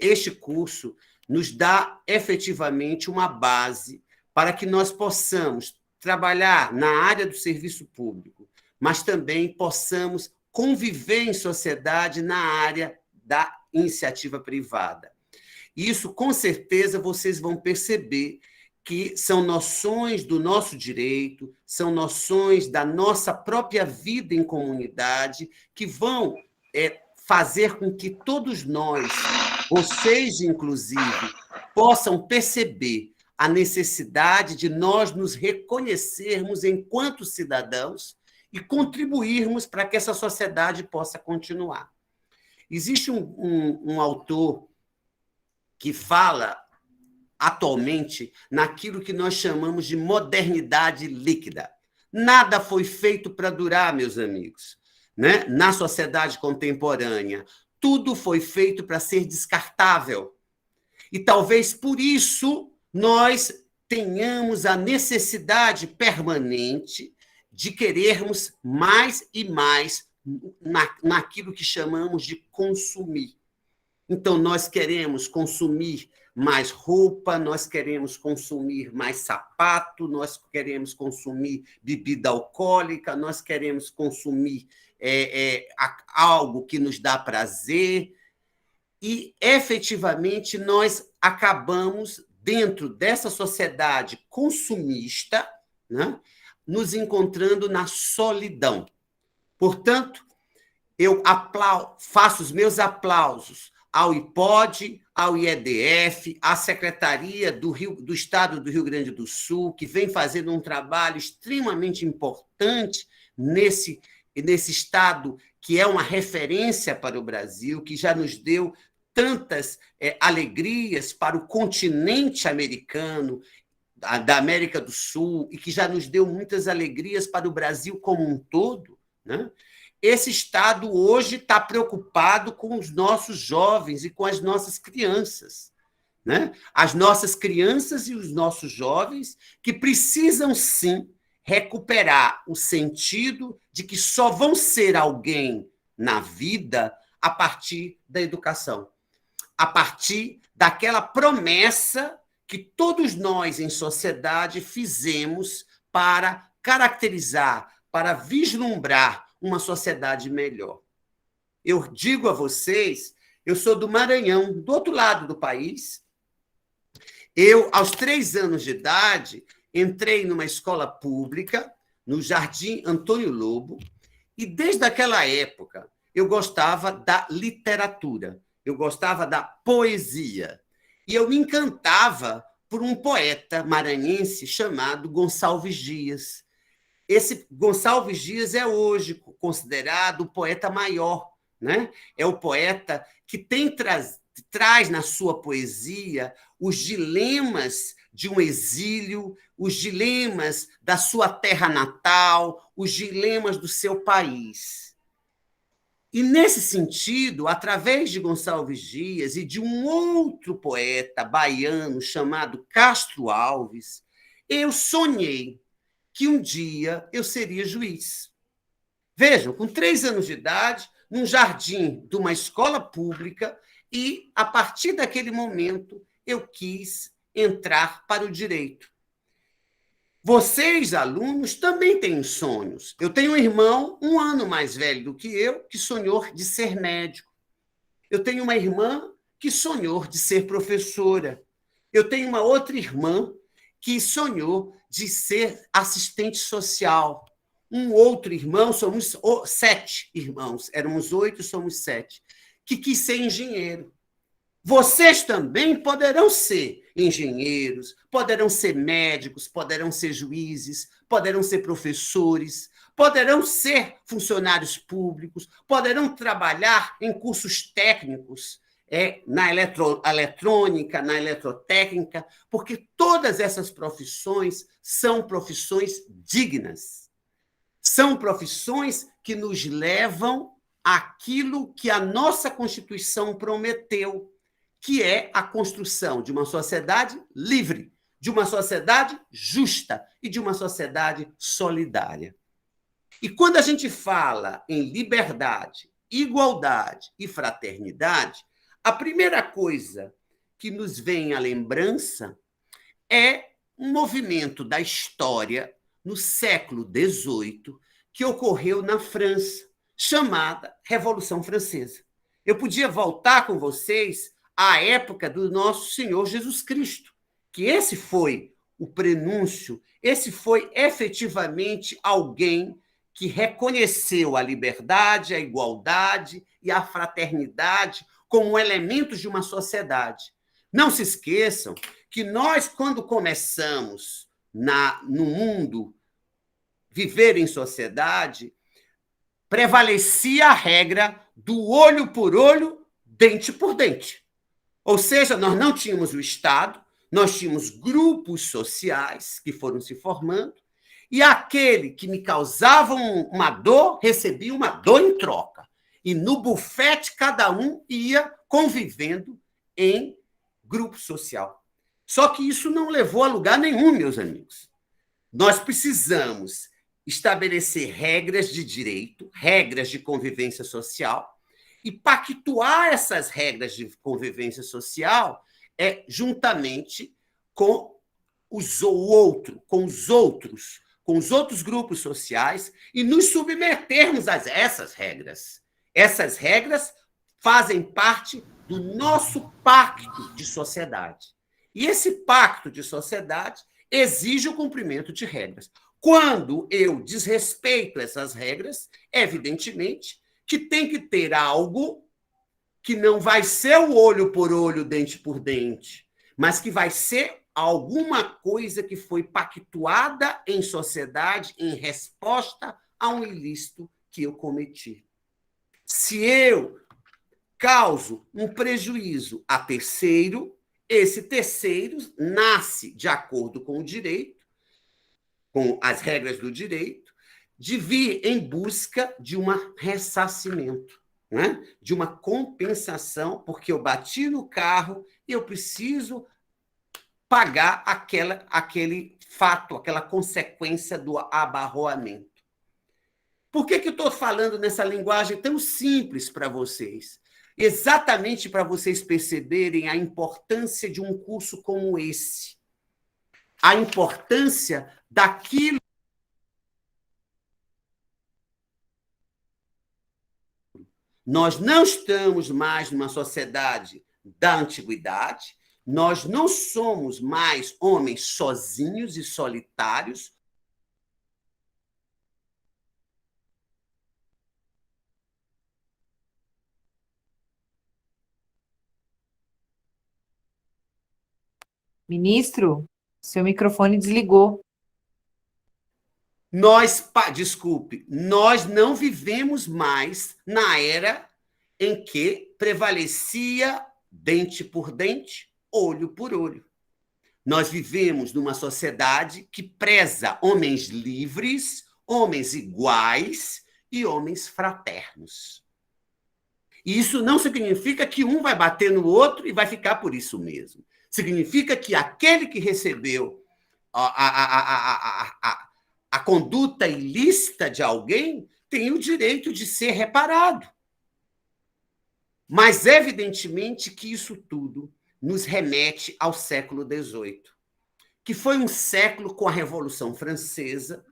Speaker 10: este curso nos dá efetivamente uma base para que nós possamos trabalhar na área do serviço público, mas também possamos conviver em sociedade na área da iniciativa privada. Isso, com certeza, vocês vão perceber que são noções do nosso direito, são noções da nossa própria vida em comunidade, que vão fazer com que todos nós, vocês inclusive, possam perceber a necessidade de nós nos reconhecermos enquanto cidadãos e contribuirmos para que essa sociedade possa continuar. Existe um autor que fala atualmente naquilo que nós chamamos de modernidade líquida. Nada foi feito para durar, meus amigos, né? Na sociedade contemporânea. Tudo foi feito para ser descartável. E talvez por isso nós tenhamos a necessidade permanente de querermos mais e mais naquilo que chamamos de consumir. Então, nós queremos consumir mais roupa, nós queremos consumir mais sapato, nós queremos consumir bebida alcoólica, nós queremos consumir algo que nos dá prazer. E, efetivamente, nós acabamos, dentro dessa sociedade consumista, né, nos encontrando na solidão. Portanto, eu faço os meus aplausos ao IPOD, ao IEDF, à Secretaria do Estado do Rio Grande do Sul, que vem fazendo um trabalho extremamente importante nesse Estado, que é uma referência para o Brasil, que já nos deu tantas alegrias para o continente americano, da América do Sul, e que já nos deu muitas alegrias para o Brasil como um todo, né? Esse Estado hoje está preocupado com os nossos jovens e com as nossas crianças, né? As nossas crianças e os nossos jovens que precisam, sim, recuperar o sentido de que só vão ser alguém na vida a partir da educação, a partir daquela promessa que todos nós em sociedade fizemos para caracterizar, para vislumbrar uma sociedade melhor. Eu digo a vocês, eu sou do Maranhão, do outro lado do país. Eu, aos 3 anos de idade, entrei numa escola pública, no Jardim Antônio Lobo, e desde aquela época eu gostava da literatura, eu gostava da poesia, e eu me encantava por um poeta maranhense chamado Gonçalves Dias. Esse Gonçalves Dias é hoje considerado o poeta maior, né? É o poeta que traz na sua poesia os dilemas de um exílio, os dilemas da sua terra natal, os dilemas do seu país. E, nesse sentido, através de Gonçalves Dias e de um outro poeta baiano chamado Castro Alves, eu sonhei que um dia eu seria juiz. Vejam, com 3 anos de idade, num jardim de uma escola pública, e, a partir daquele momento, eu quis entrar para o direito. Vocês, alunos, também têm sonhos. Eu tenho um irmão 1 ano mais velho do que eu, que sonhou de ser médico. Eu tenho uma irmã que sonhou de ser professora. Eu tenho uma outra irmã que sonhou de ser assistente social. Um outro irmão, somos 7 irmãos, éramos 8, somos 7, que quis ser engenheiro. Vocês também poderão ser engenheiros, poderão ser médicos, poderão ser juízes, poderão ser professores, poderão ser funcionários públicos, poderão trabalhar em cursos técnicos, na eletrônica, na eletrotécnica, porque todas essas profissões são profissões dignas. São profissões que nos levam àquilo que a nossa Constituição prometeu, que é a construção de uma sociedade livre, de uma sociedade justa e de uma sociedade solidária. E quando a gente fala em liberdade, igualdade e fraternidade, a primeira coisa que nos vem à lembrança é um movimento da história no século XVIII que ocorreu na França, chamada Revolução Francesa. Eu podia voltar com vocês à época do nosso Senhor Jesus Cristo, que esse foi o prenúncio, esse foi efetivamente alguém que reconheceu a liberdade, a igualdade e a fraternidade como elementos de uma sociedade. Não se esqueçam que nós, quando começamos no mundo viver em sociedade, prevalecia a regra do olho por olho, dente por dente. Ou seja, nós não tínhamos o Estado, nós tínhamos grupos sociais que foram se formando, e aquele que me causava uma dor recebia uma dor em troca. E no bufete, cada um ia convivendo em grupo social. Só que isso não levou a lugar nenhum, meus amigos. Nós precisamos estabelecer regras de direito, regras de convivência social, e pactuar essas regras de convivência social juntamente com os outros grupos sociais e nos submetermos a essas regras. Essas regras fazem parte do nosso pacto de sociedade. E esse pacto de sociedade exige o cumprimento de regras. Quando eu desrespeito essas regras, evidentemente que tem que ter algo que não vai ser o olho por olho, dente por dente, mas que vai ser alguma coisa que foi pactuada em sociedade em resposta a um ilícito que eu cometi. Se eu causo um prejuízo a terceiro, esse terceiro nasce de acordo com o direito, com as regras do direito, de vir em busca de um ressarcimento, né? De uma compensação, porque eu bati no carro e eu preciso pagar aquele fato, aquela consequência do abarroamento. Por que eu estou falando nessa linguagem tão simples para vocês? Exatamente para vocês perceberem a importância de um curso como esse. A importância daquilo. Nós não estamos mais numa sociedade da antiguidade, nós não somos mais homens sozinhos e solitários.
Speaker 1: Ministro, seu microfone desligou.
Speaker 10: Nós não vivemos mais na era em que prevalecia dente por dente, olho por olho. Nós vivemos numa sociedade que preza homens livres, homens iguais e homens fraternos. E isso não significa que um vai bater no outro e vai ficar por isso mesmo. Significa que aquele que recebeu a conduta ilícita de alguém tem o direito de ser reparado. Mas, evidentemente, que isso tudo nos remete ao século XVIII, que foi um século com a Revolução Francesa,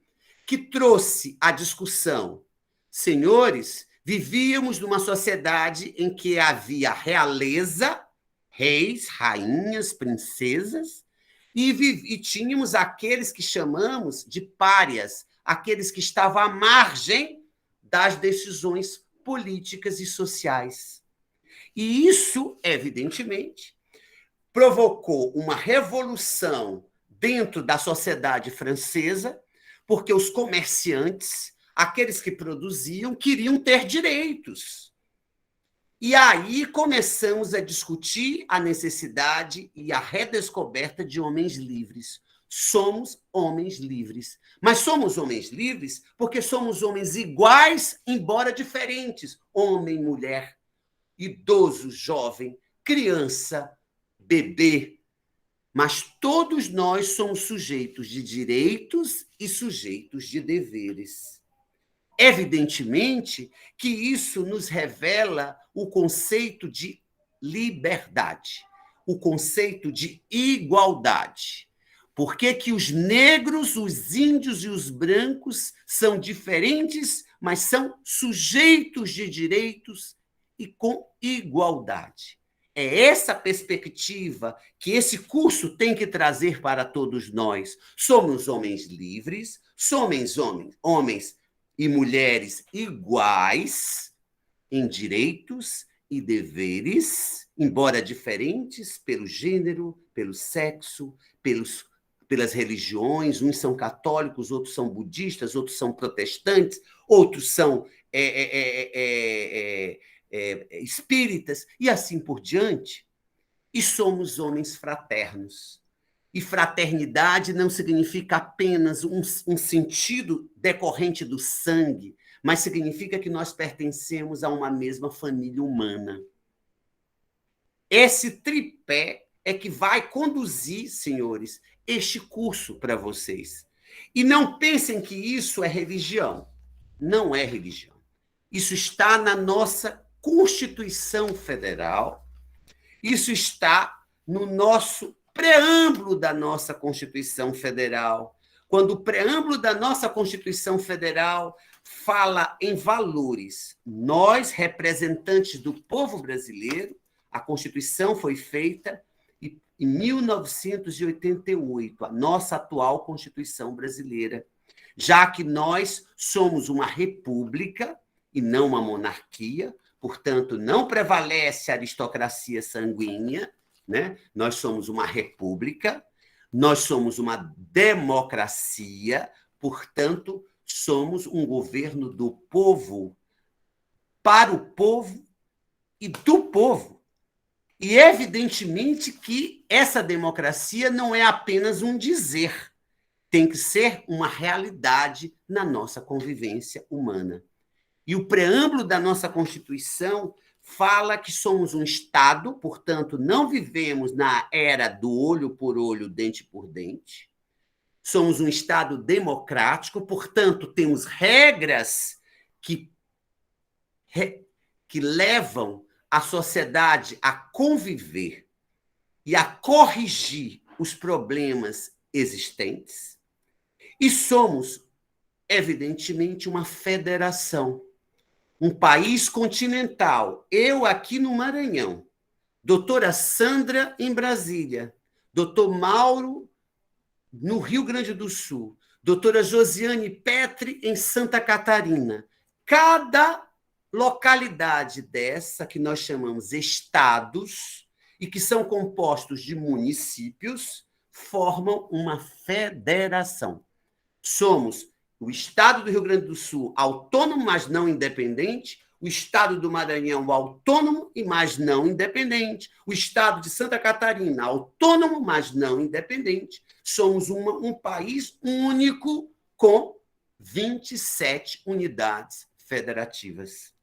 Speaker 10: que trouxe a discussão. Senhores, vivíamos numa sociedade em que havia realeza, reis, rainhas, princesas, e tínhamos aqueles que chamamos de párias, aqueles que estavam à margem das decisões políticas e sociais. E isso, evidentemente, provocou uma revolução dentro da sociedade francesa, porque os comerciantes, aqueles que produziam, queriam ter direitos. E aí começamos a discutir a necessidade e a redescoberta de homens livres. Somos homens livres. Mas somos homens livres porque somos homens iguais, embora diferentes. Homem, mulher, idoso, jovem, criança, bebê. Mas todos nós somos sujeitos de direitos e sujeitos de deveres. Evidentemente que isso nos revela o conceito de liberdade, o conceito de igualdade. Por que os negros, os índios e os brancos são diferentes, mas são sujeitos de direitos e com igualdade? É essa perspectiva que esse curso tem que trazer para todos nós. Somos homens livres, somos homens e mulheres iguais em direitos e deveres, embora diferentes pelo gênero, pelo sexo, pelas religiões. Uns são católicos, outros são budistas, outros são protestantes, outros são espíritas, e assim por diante. E somos homens fraternos. E fraternidade não significa apenas um sentido decorrente do sangue, mas significa que nós pertencemos a uma mesma família humana. Esse tripé é que vai conduzir, senhores, este curso para vocês. E não pensem que isso é religião. Não é religião. Isso está na nossa Constituição Federal, isso está no nosso preâmbulo da nossa Constituição Federal. Quando o preâmbulo da nossa Constituição Federal fala em valores, nós, representantes do povo brasileiro, a Constituição foi feita em 1988, a nossa atual Constituição brasileira, já que nós somos uma república e não uma monarquia, portanto, não prevalece a aristocracia sanguínea, né? Nós somos uma república, nós somos uma democracia, portanto, somos um governo do povo, para o povo e do povo. E, evidentemente, que essa democracia não é apenas um dizer, tem que ser uma realidade na nossa convivência humana. E o preâmbulo da nossa Constituição fala que somos um Estado, portanto, não vivemos na era do olho por olho, dente por dente. Somos um Estado democrático, portanto, temos regras que levam a sociedade a conviver e a corrigir os problemas existentes. E somos, evidentemente, uma federação. Um país continental, eu aqui no Maranhão, doutora Sandra em Brasília, doutor Mauro no Rio Grande do Sul, doutora Josiane Petri em Santa Catarina. Cada localidade dessa, que nós chamamos estados, e que são compostos de municípios, formam uma federação. Somos o Estado do Rio Grande do Sul, autônomo, mas não independente. O Estado do Maranhão, autônomo e mais não independente. O Estado de Santa Catarina, autônomo, mas não independente. Somos um país único com 27 unidades federativas.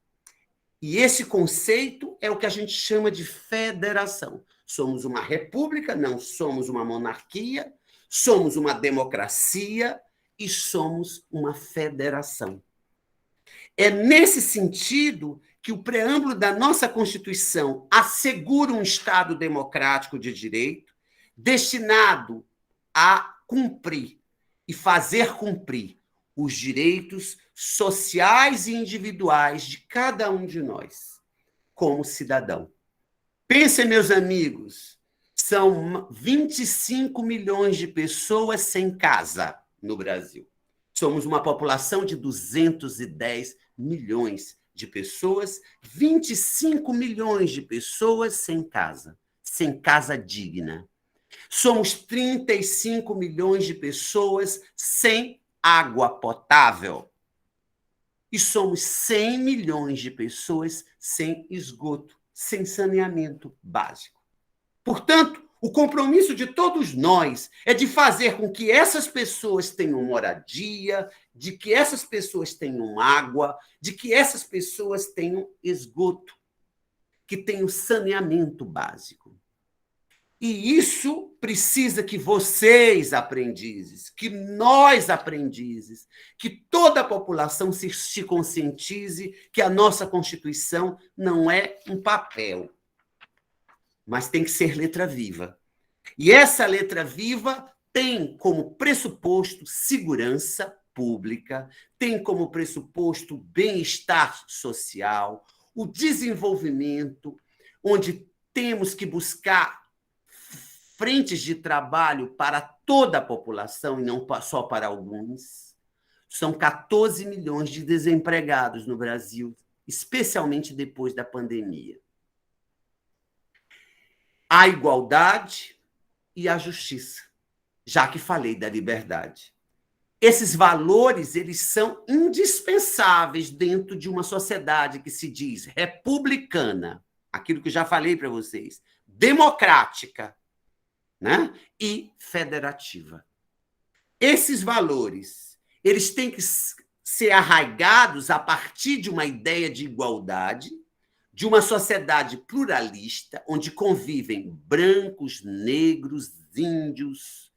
Speaker 10: E esse conceito é o que a gente chama de federação. Somos uma república, não somos uma monarquia, somos uma democracia, e somos uma federação. É nesse sentido que o preâmbulo da nossa Constituição assegura um Estado democrático de direito, destinado a cumprir e fazer cumprir os direitos sociais e individuais de cada um de nós, como cidadão. Pensem, meus amigos, são 25 milhões de pessoas sem casa no Brasil. Somos uma população de 210 milhões de pessoas, 25 milhões de pessoas sem casa digna. Somos 35 milhões de pessoas sem água potável. E somos 100 milhões de pessoas sem esgoto, sem saneamento básico. Portanto, o compromisso de todos nós é de fazer com que essas pessoas tenham moradia, de que essas pessoas tenham água, de que essas pessoas tenham esgoto, que tenham saneamento básico. E isso precisa que vocês, aprendizes, que nós, aprendizes, que toda a população se conscientize que a nossa Constituição não é um papel, mas tem que ser letra viva. E essa letra viva tem como pressuposto segurança pública, tem como pressuposto bem-estar social, o desenvolvimento, onde temos que buscar frentes de trabalho para toda a população e não só para alguns. São 14 milhões de desempregados no Brasil, especialmente depois da pandemia. A igualdade e a justiça, já que falei da liberdade. Esses valores, eles são indispensáveis dentro de uma sociedade que se diz republicana, aquilo que já falei para vocês, democrática, né? E federativa. Esses valores, eles têm que ser arraigados a partir de uma ideia de igualdade, de uma sociedade pluralista, onde convivem brancos, negros, índios,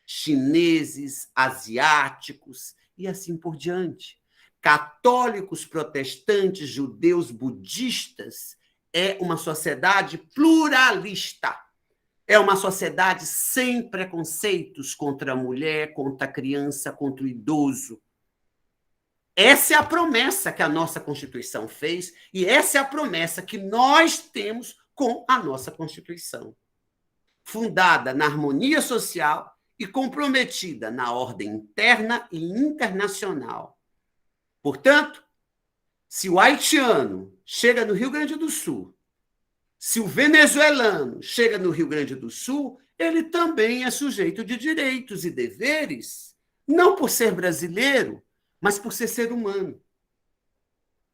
Speaker 10: chineses, asiáticos e assim por diante. Católicos, protestantes, judeus, budistas. É uma sociedade pluralista. É uma sociedade sem preconceitos contra a mulher, contra a criança, contra o idoso. Essa é a promessa que a nossa Constituição fez e essa é a promessa que nós temos com a nossa Constituição. Fundada na harmonia social e comprometida na ordem interna e internacional. Portanto, se o haitiano chega no Rio Grande do Sul, se o venezuelano chega no Rio Grande do Sul, ele também é sujeito de direitos e deveres, não por ser brasileiro, mas por ser humano.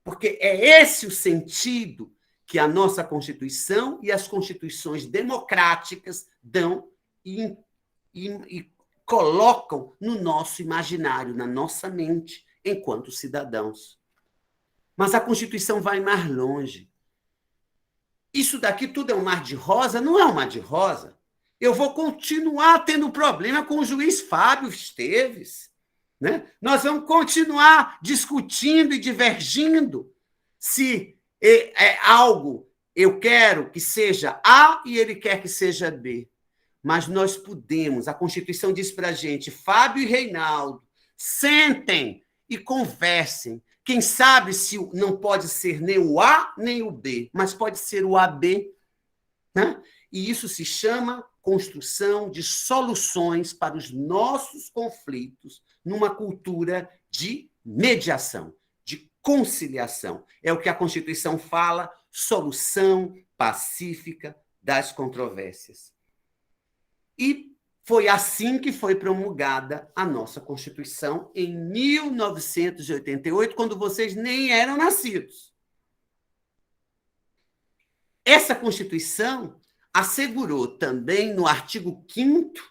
Speaker 10: Porque é esse o sentido que a nossa Constituição e as constituições democráticas dão e colocam no nosso imaginário, na nossa mente, enquanto cidadãos. Mas a Constituição vai mais longe. Isso daqui tudo é um mar de rosa? Não é um mar de rosa. Eu vou continuar tendo problema com o juiz Fábio Esteves. Né? Nós vamos continuar discutindo e divergindo se algo eu quero que seja A e ele quer que seja B. Mas nós podemos, a Constituição diz para a gente, Fábio e Reinaldo, sentem e conversem. Quem sabe se não pode ser nem o A nem o B, mas pode ser o AB. Né? E isso se chama construção de soluções para os nossos conflitos numa cultura de mediação, de conciliação. É o que a Constituição fala, solução pacífica das controvérsias. E foi assim que foi promulgada a nossa Constituição em 1988, quando vocês nem eram nascidos. Essa Constituição assegurou também, no artigo 5º,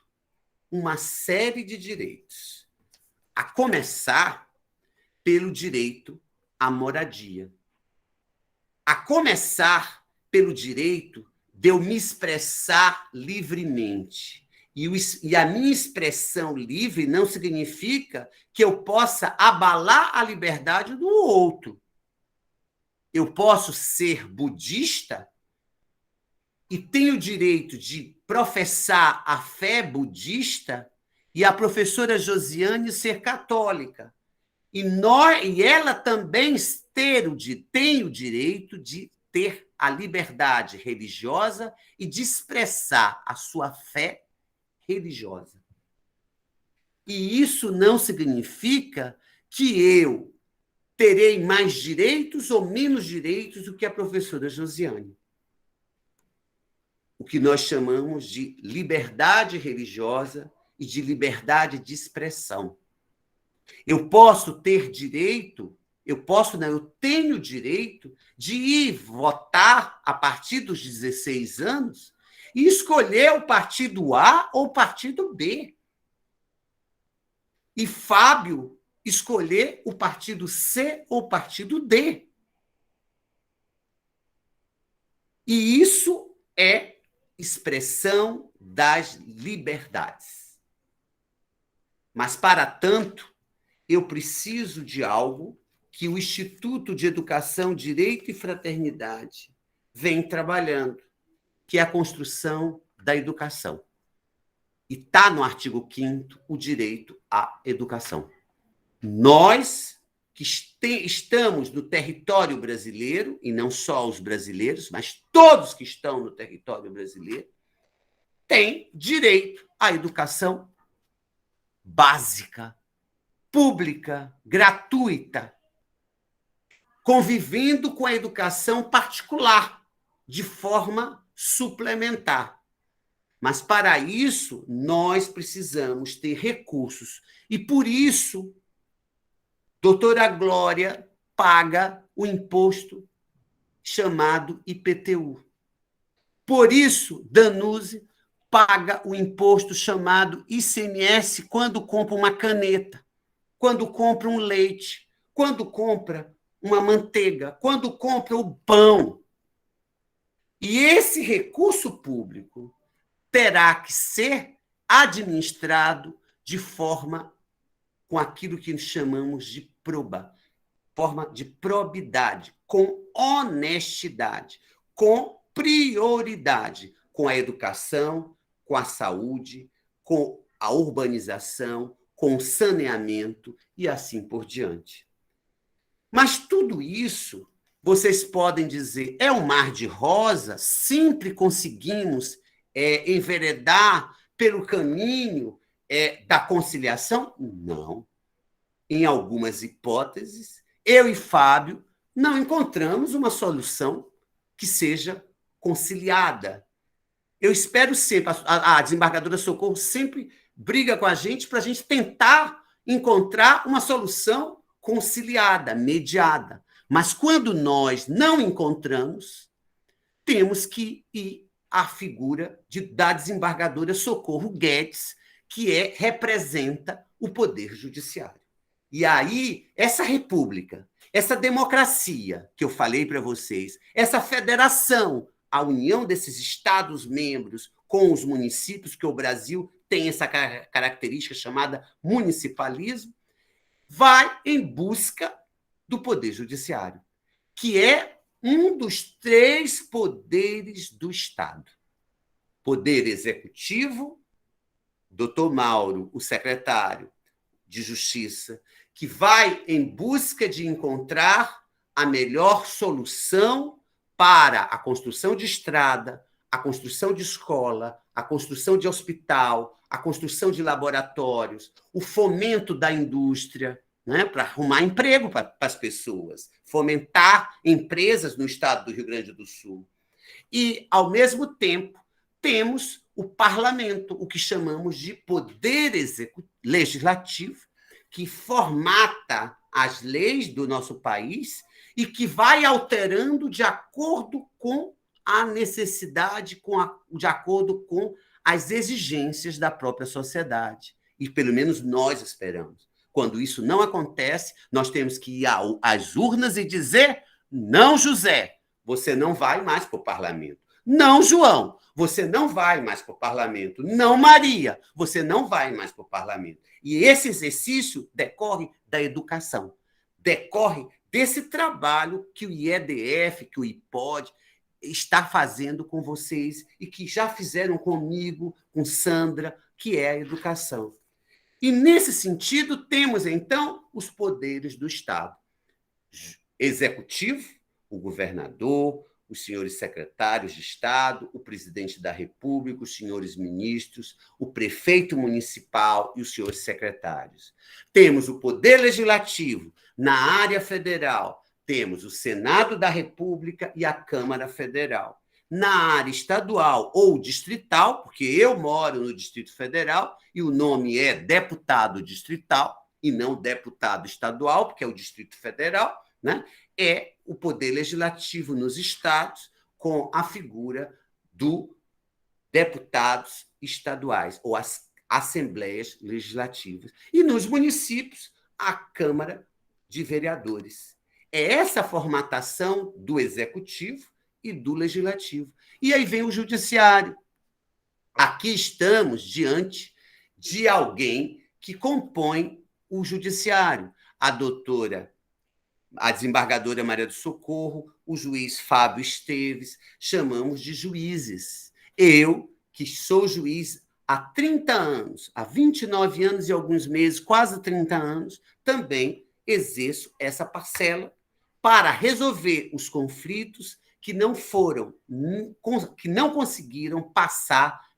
Speaker 10: uma série de direitos, a começar pelo direito à moradia, a começar pelo direito de eu me expressar livremente. E a minha expressão livre não significa que eu possa abalar a liberdade do outro. Eu posso ser budista e tenho o direito de professar a fé budista e a professora Josiane ser católica. E ela também tem o direito de ter a liberdade religiosa e de expressar a sua fé religiosa. E isso não significa que eu terei mais direitos ou menos direitos do que a professora Josiane. O que nós chamamos de liberdade religiosa e de liberdade de expressão. Eu posso ter direito, eu tenho direito de ir votar a partir dos 16 anos e escolher o partido A ou o partido B. E Fábio escolher o partido C ou o partido D. E isso é expressão das liberdades. Mas, para tanto, eu preciso de algo que o Instituto de Educação, Direito e Fraternidade vem trabalhando, que é a construção da educação. E está no artigo 5º o direito à educação. Nós, que estamos no território brasileiro, e não só os brasileiros, mas todos que estão no território brasileiro, têm direito à educação básica, pública, gratuita, convivendo com a educação particular, de forma suplementar. Mas, para isso, nós precisamos ter recursos. E, por isso, doutora Glória paga o imposto chamado IPTU. Por isso, Danuzzi paga o imposto chamado ICMS quando compra uma caneta, quando compra um leite, quando compra uma manteiga, quando compra o pão. E esse recurso público terá que ser administrado de forma com aquilo que chamamos de forma de probidade, com honestidade, com prioridade, com a educação, com a saúde, com a urbanização, com o saneamento e assim por diante. Mas tudo isso, vocês podem dizer, é um mar de rosa? Sempre conseguimos enveredar pelo caminho da conciliação? Não. Em algumas hipóteses, eu e Fábio não encontramos uma solução que seja conciliada. Eu espero sempre, a desembargadora Socorro sempre briga com a gente para a gente tentar encontrar uma solução conciliada, mediada. Mas quando nós não encontramos, temos que ir à figura da desembargadora Socorro Guedes, que representa o Poder Judiciário. E aí, essa república, essa democracia que eu falei para vocês, essa federação, a união desses Estados-membros com os municípios, que o Brasil tem essa característica chamada municipalismo, vai em busca do Poder Judiciário, que é um dos 3 poderes do Estado. Poder Executivo, doutor Mauro, o secretário de Justiça, que vai em busca de encontrar a melhor solução para a construção de estrada, a construção de escola, a construção de hospital, a construção de laboratórios, o fomento da indústria, né, para arrumar emprego para as pessoas, fomentar empresas no estado do Rio Grande do Sul. E, ao mesmo tempo, temos o parlamento, o que chamamos de poder legislativo, que formata as leis do nosso país e que vai alterando de acordo com a necessidade, de acordo com as exigências da própria sociedade. E, pelo menos, nós esperamos. Quando isso não acontece, nós temos que ir às urnas e dizer: não, José, você não vai mais para o parlamento. Não, João, você não vai mais para o parlamento. Não, Maria, você não vai mais para o parlamento. E esse exercício decorre da educação, decorre desse trabalho que o IEDF, que o IPOD está fazendo com vocês e que já fizeram comigo, com Sandra, que é a educação. E, nesse sentido, temos, então, os poderes do Estado. Executivo, o governador, os senhores secretários de Estado, o presidente da República, os senhores ministros, o prefeito municipal e os senhores secretários. Temos o Poder Legislativo na área federal, temos o Senado da República e a Câmara Federal. Na área estadual ou distrital, porque eu moro no Distrito Federal e o nome é deputado distrital e não deputado estadual, porque é o Distrito Federal, né? É o poder legislativo nos estados com a figura do deputados estaduais ou as assembleias legislativas. E nos municípios, a Câmara de Vereadores. É essa formatação do executivo e do legislativo. E aí vem o judiciário. Aqui estamos diante de alguém que compõe o judiciário. A desembargadora Maria do Socorro, o juiz Fábio Esteves, chamamos de juízes. Eu, que sou juiz há 30 anos, há 29 anos e alguns meses, quase 30 anos, também exerço essa parcela para resolver os conflitos que não conseguiram passar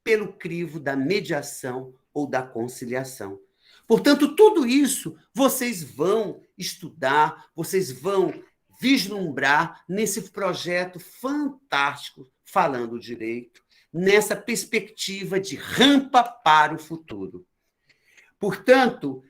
Speaker 10: pelo crivo da mediação ou da conciliação. Portanto, tudo isso vocês vão estudar, vocês vão vislumbrar nesse projeto fantástico Falando Direito, nessa perspectiva de rampa para o futuro. Portanto,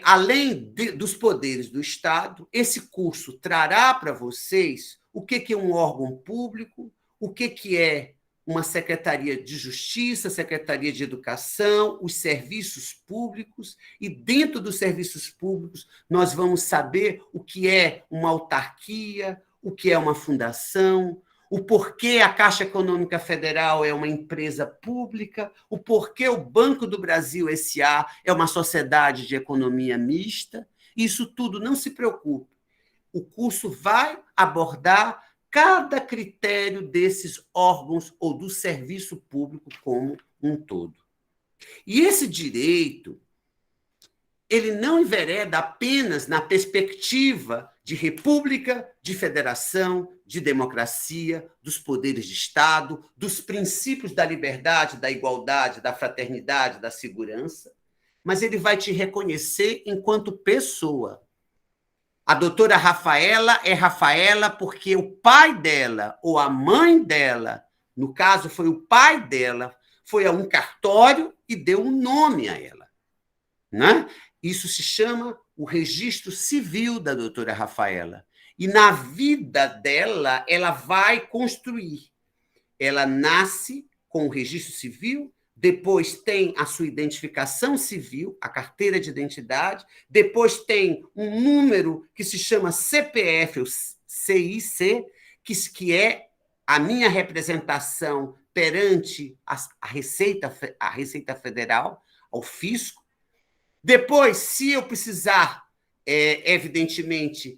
Speaker 10: além dos poderes do Estado, esse curso trará para vocês o que é um órgão público, o que é uma Secretaria de Justiça, Secretaria de Educação, os serviços públicos, e dentro dos serviços públicos nós vamos saber o que é uma autarquia, o que é uma fundação, o porquê a Caixa Econômica Federal é uma empresa pública, o porquê o Banco do Brasil S.A. é uma sociedade de economia mista. Isso tudo, não se preocupe. O curso vai abordar cada critério desses órgãos ou do serviço público como um todo. E esse direito, ele não envereda apenas na perspectiva de república, de federação, de democracia, dos poderes de Estado, dos princípios da liberdade, da igualdade, da fraternidade, da segurança, mas ele vai te reconhecer enquanto pessoa. A doutora Rafaela é Rafaela porque o pai dela, ou a mãe dela, no caso foi o pai dela, foi a um cartório e deu um nome a ela. Né? Isso se chama o registro civil da doutora Rafaela. E na vida dela, ela vai construir. Ela nasce com o registro civil, depois tem a sua identificação civil, a carteira de identidade, depois tem um número que se chama CPF, ou CIC, que é a minha representação perante a Receita Federal, ao fisco. Depois, se eu precisar, evidentemente,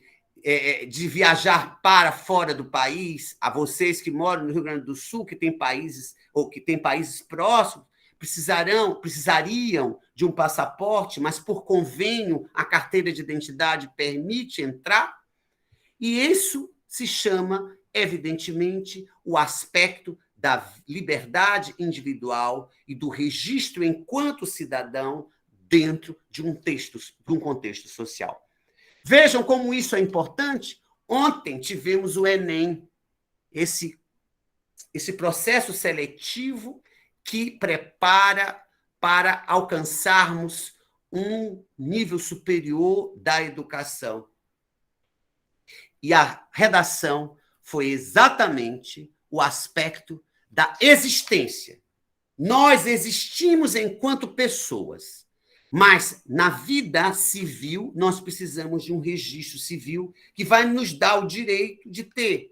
Speaker 10: de viajar para fora do país, a vocês que moram no Rio Grande do Sul, que têm países ou que têm países próximos, precisariam de um passaporte, mas por convênio a carteira de identidade permite entrar. E isso se chama, evidentemente, o aspecto da liberdade individual e do registro enquanto cidadão dentro de um contexto social. Vejam como isso é importante. Ontem tivemos o Enem, esse processo seletivo que prepara para alcançarmos um nível superior da educação. E a redação foi exatamente o aspecto da existência. Nós existimos enquanto pessoas, mas na vida civil nós precisamos de um registro civil que vai nos dar o direito de ter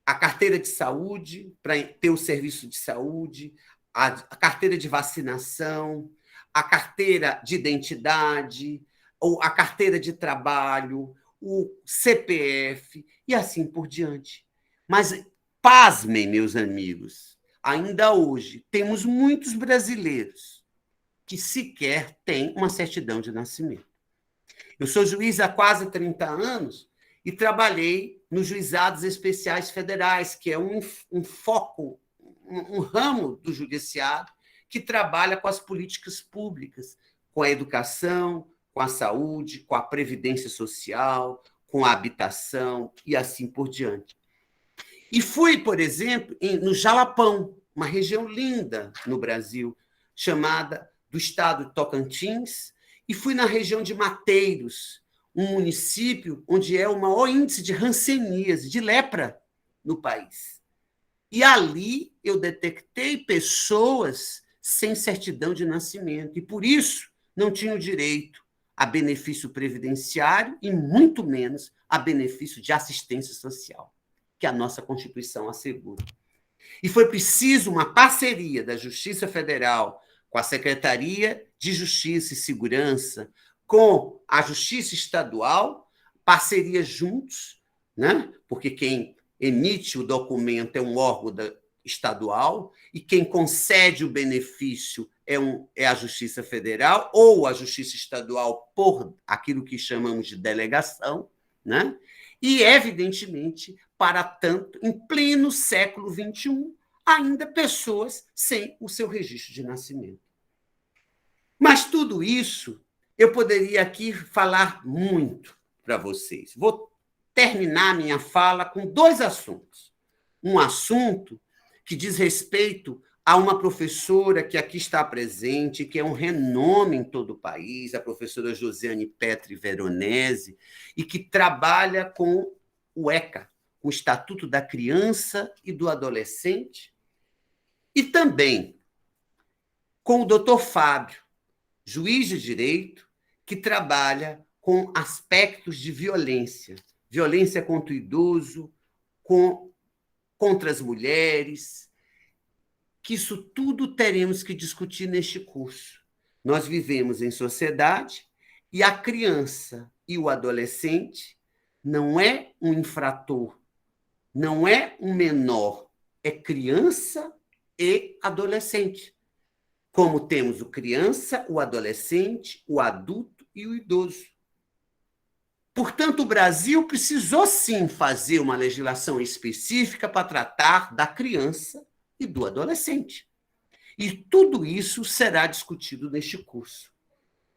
Speaker 10: a carteira de saúde, para ter o serviço de saúde, a carteira de vacinação, a carteira de identidade, ou a carteira de trabalho, o CPF, e assim por diante. Mas, pasmem, meus amigos, ainda hoje temos muitos brasileiros que sequer têm uma certidão de nascimento. Eu sou juiz há quase 30 anos e trabalhei nos juizados especiais federais, que é um foco, um ramo do judiciário que trabalha com as políticas públicas, com a educação, com a saúde, com a previdência social, com a habitação e assim por diante. E fui, por exemplo, no Jalapão, uma região linda no Brasil, chamada do estado de Tocantins, e fui na região de Mateiros, um município onde é o maior índice de hanseníase, de lepra no país. E ali eu detectei pessoas sem certidão de nascimento, e por isso não tinham direito a benefício previdenciário e muito menos a benefício de assistência social, que a nossa Constituição assegura. E foi preciso uma parceria da Justiça Federal com a Secretaria de Justiça e Segurança, com a Justiça Estadual, parceria juntos, né? Porque quem emite o documento é um órgão estadual, e quem concede o benefício é a Justiça Federal ou a Justiça Estadual por aquilo que chamamos de delegação, né? E, evidentemente, para tanto, em pleno século XXI, ainda pessoas sem o seu registro de nascimento. Mas tudo isso, eu poderia aqui falar muito para vocês. Vou terminar minha fala com 2 assuntos. Um assunto que diz respeito a uma professora que aqui está presente, que é um renome em todo o país, a professora Josiane Petri Veronese, e que trabalha com o ECA, o Estatuto da Criança e do Adolescente, e também com o doutor Fábio, juiz de direito, que trabalha com aspectos de violência, violência contra o idoso, contra as mulheres, que isso tudo teremos que discutir neste curso. Nós vivemos em sociedade e a criança e o adolescente não é um infrator, não é um menor, é criança e adolescente. Como temos o criança, o adolescente, o adulto e o idoso. Portanto, o Brasil precisou, sim, fazer uma legislação específica para tratar da criança e do adolescente. E tudo isso será discutido neste curso.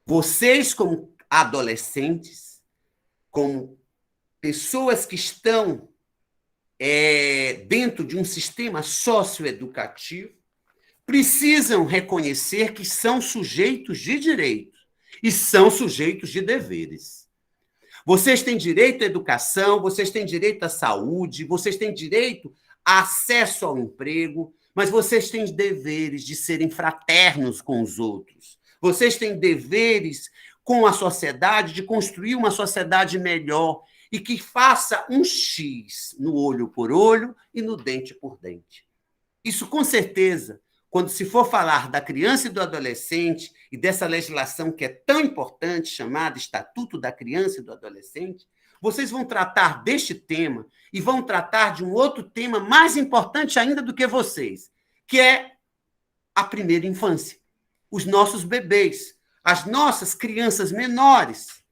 Speaker 10: Vocês, como adolescentes, como pessoas que estão dentro de um sistema socioeducativo, precisam reconhecer que são sujeitos de direitos e são sujeitos de deveres. Vocês têm direito à educação, vocês têm direito à saúde, vocês têm direito a acesso ao emprego, mas vocês têm deveres de serem fraternos com os outros. Vocês têm deveres com a sociedade, de construir uma sociedade melhor e que faça um X no olho por olho e no dente por dente. Isso, com certeza, quando se for falar da criança e do adolescente e dessa legislação que é tão importante, chamada Estatuto da Criança e do Adolescente, vocês vão tratar deste tema e vão tratar de um outro tema mais importante ainda do que vocês, que é a primeira infância. Os nossos bebês, as nossas crianças menores,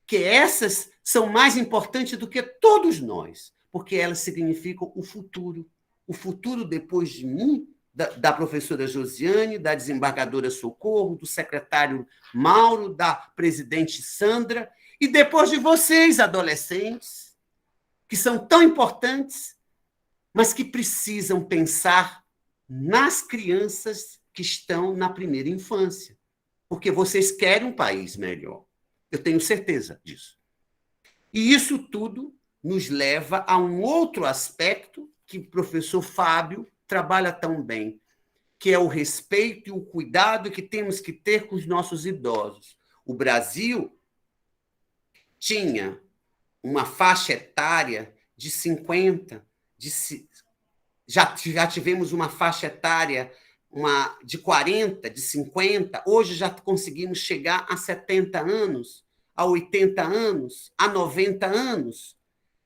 Speaker 10: que essas são mais importantes do que todos nós, porque elas significam o futuro depois de mim, da professora Josiane, da desembargadora Socorro, do secretário Mauro, da presidente Sandra, e depois de vocês, adolescentes, que são tão importantes, mas que precisam pensar nas crianças que estão na primeira infância, porque vocês querem um país melhor. Eu tenho certeza disso. E isso tudo nos leva a um outro aspecto que o professor Fábio trabalha tão bem, que é o respeito e o cuidado que temos que ter com os nossos idosos. O Brasil tinha uma faixa etária de 50, já tivemos uma faixa etária de 40, de 50, hoje já conseguimos chegar a 70 anos, a 80 anos, a 90 anos.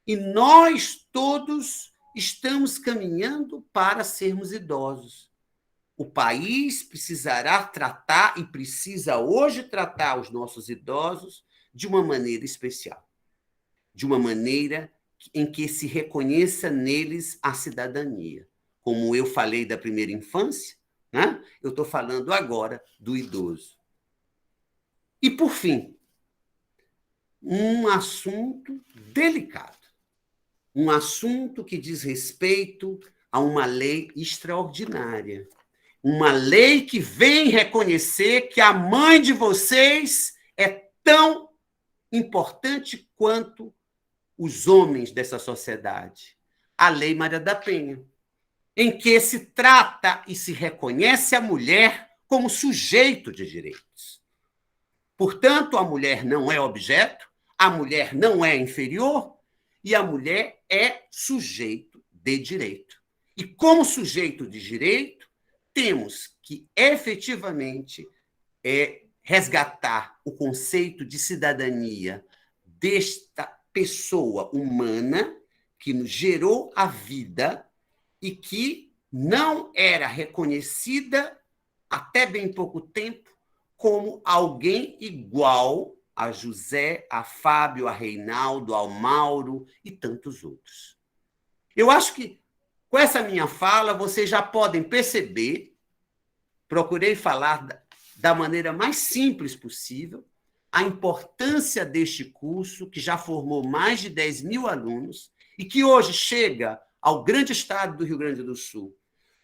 Speaker 10: E nós todos estamos caminhando para sermos idosos. O país precisará tratar e precisa hoje tratar os nossos idosos de uma maneira especial, de uma maneira em que se reconheça neles a cidadania. Como eu falei da primeira infância, né? Eu estou falando agora do idoso. E, por fim, um assunto delicado. Um assunto que diz respeito a uma lei extraordinária. Uma lei que vem reconhecer que a mãe de vocês é tão importante quanto os homens dessa sociedade. A Lei Maria da Penha, em que se trata e se reconhece a mulher como sujeito de direitos. Portanto, a mulher não é objeto, a mulher não é inferior, e a mulher é sujeito de direito. E como sujeito de direito, temos que efetivamente resgatar o conceito de cidadania desta pessoa humana que nos gerou a vida e que não era reconhecida, até bem pouco tempo, como alguém igual a José, a Fábio, a Reinaldo, ao Mauro e tantos outros. Eu acho que, com essa minha fala, vocês já podem perceber, procurei falar da maneira mais simples possível, a importância deste curso, que já formou mais de 10 mil alunos e que hoje chega ao grande estado do Rio Grande do Sul,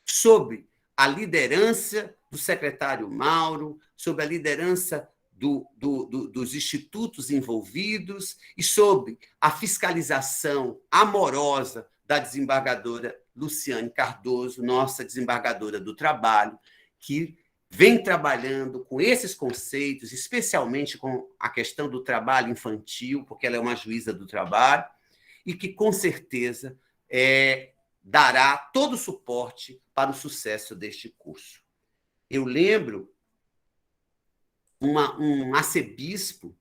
Speaker 10: sob a liderança do secretário Mauro, sob a liderança dos institutos envolvidos e sob a fiscalização amorosa da desembargadora Luciane Cardoso, nossa desembargadora do trabalho, que vem trabalhando com esses conceitos, especialmente com a questão do trabalho infantil, porque ela é uma juíza do trabalho, e que, com certeza, dará todo o suporte para o sucesso deste curso. Eu lembro um arcebispo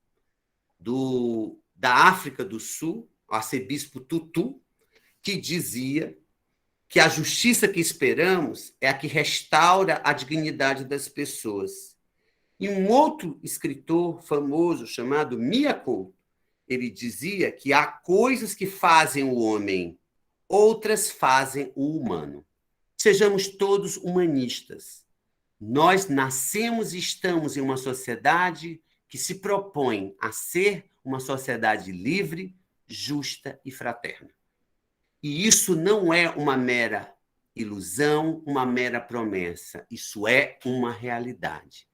Speaker 10: da África do Sul, o arcebispo Tutu, que dizia que a justiça que esperamos é a que restaura a dignidade das pessoas. E um outro escritor famoso chamado Mia Couto, ele dizia que há coisas que fazem o homem, outras fazem o humano. Sejamos todos humanistas. Nós nascemos e estamos em uma sociedade que se propõe a ser uma sociedade livre, justa e fraterna. E isso não é uma mera ilusão, uma mera promessa. Isso é uma realidade.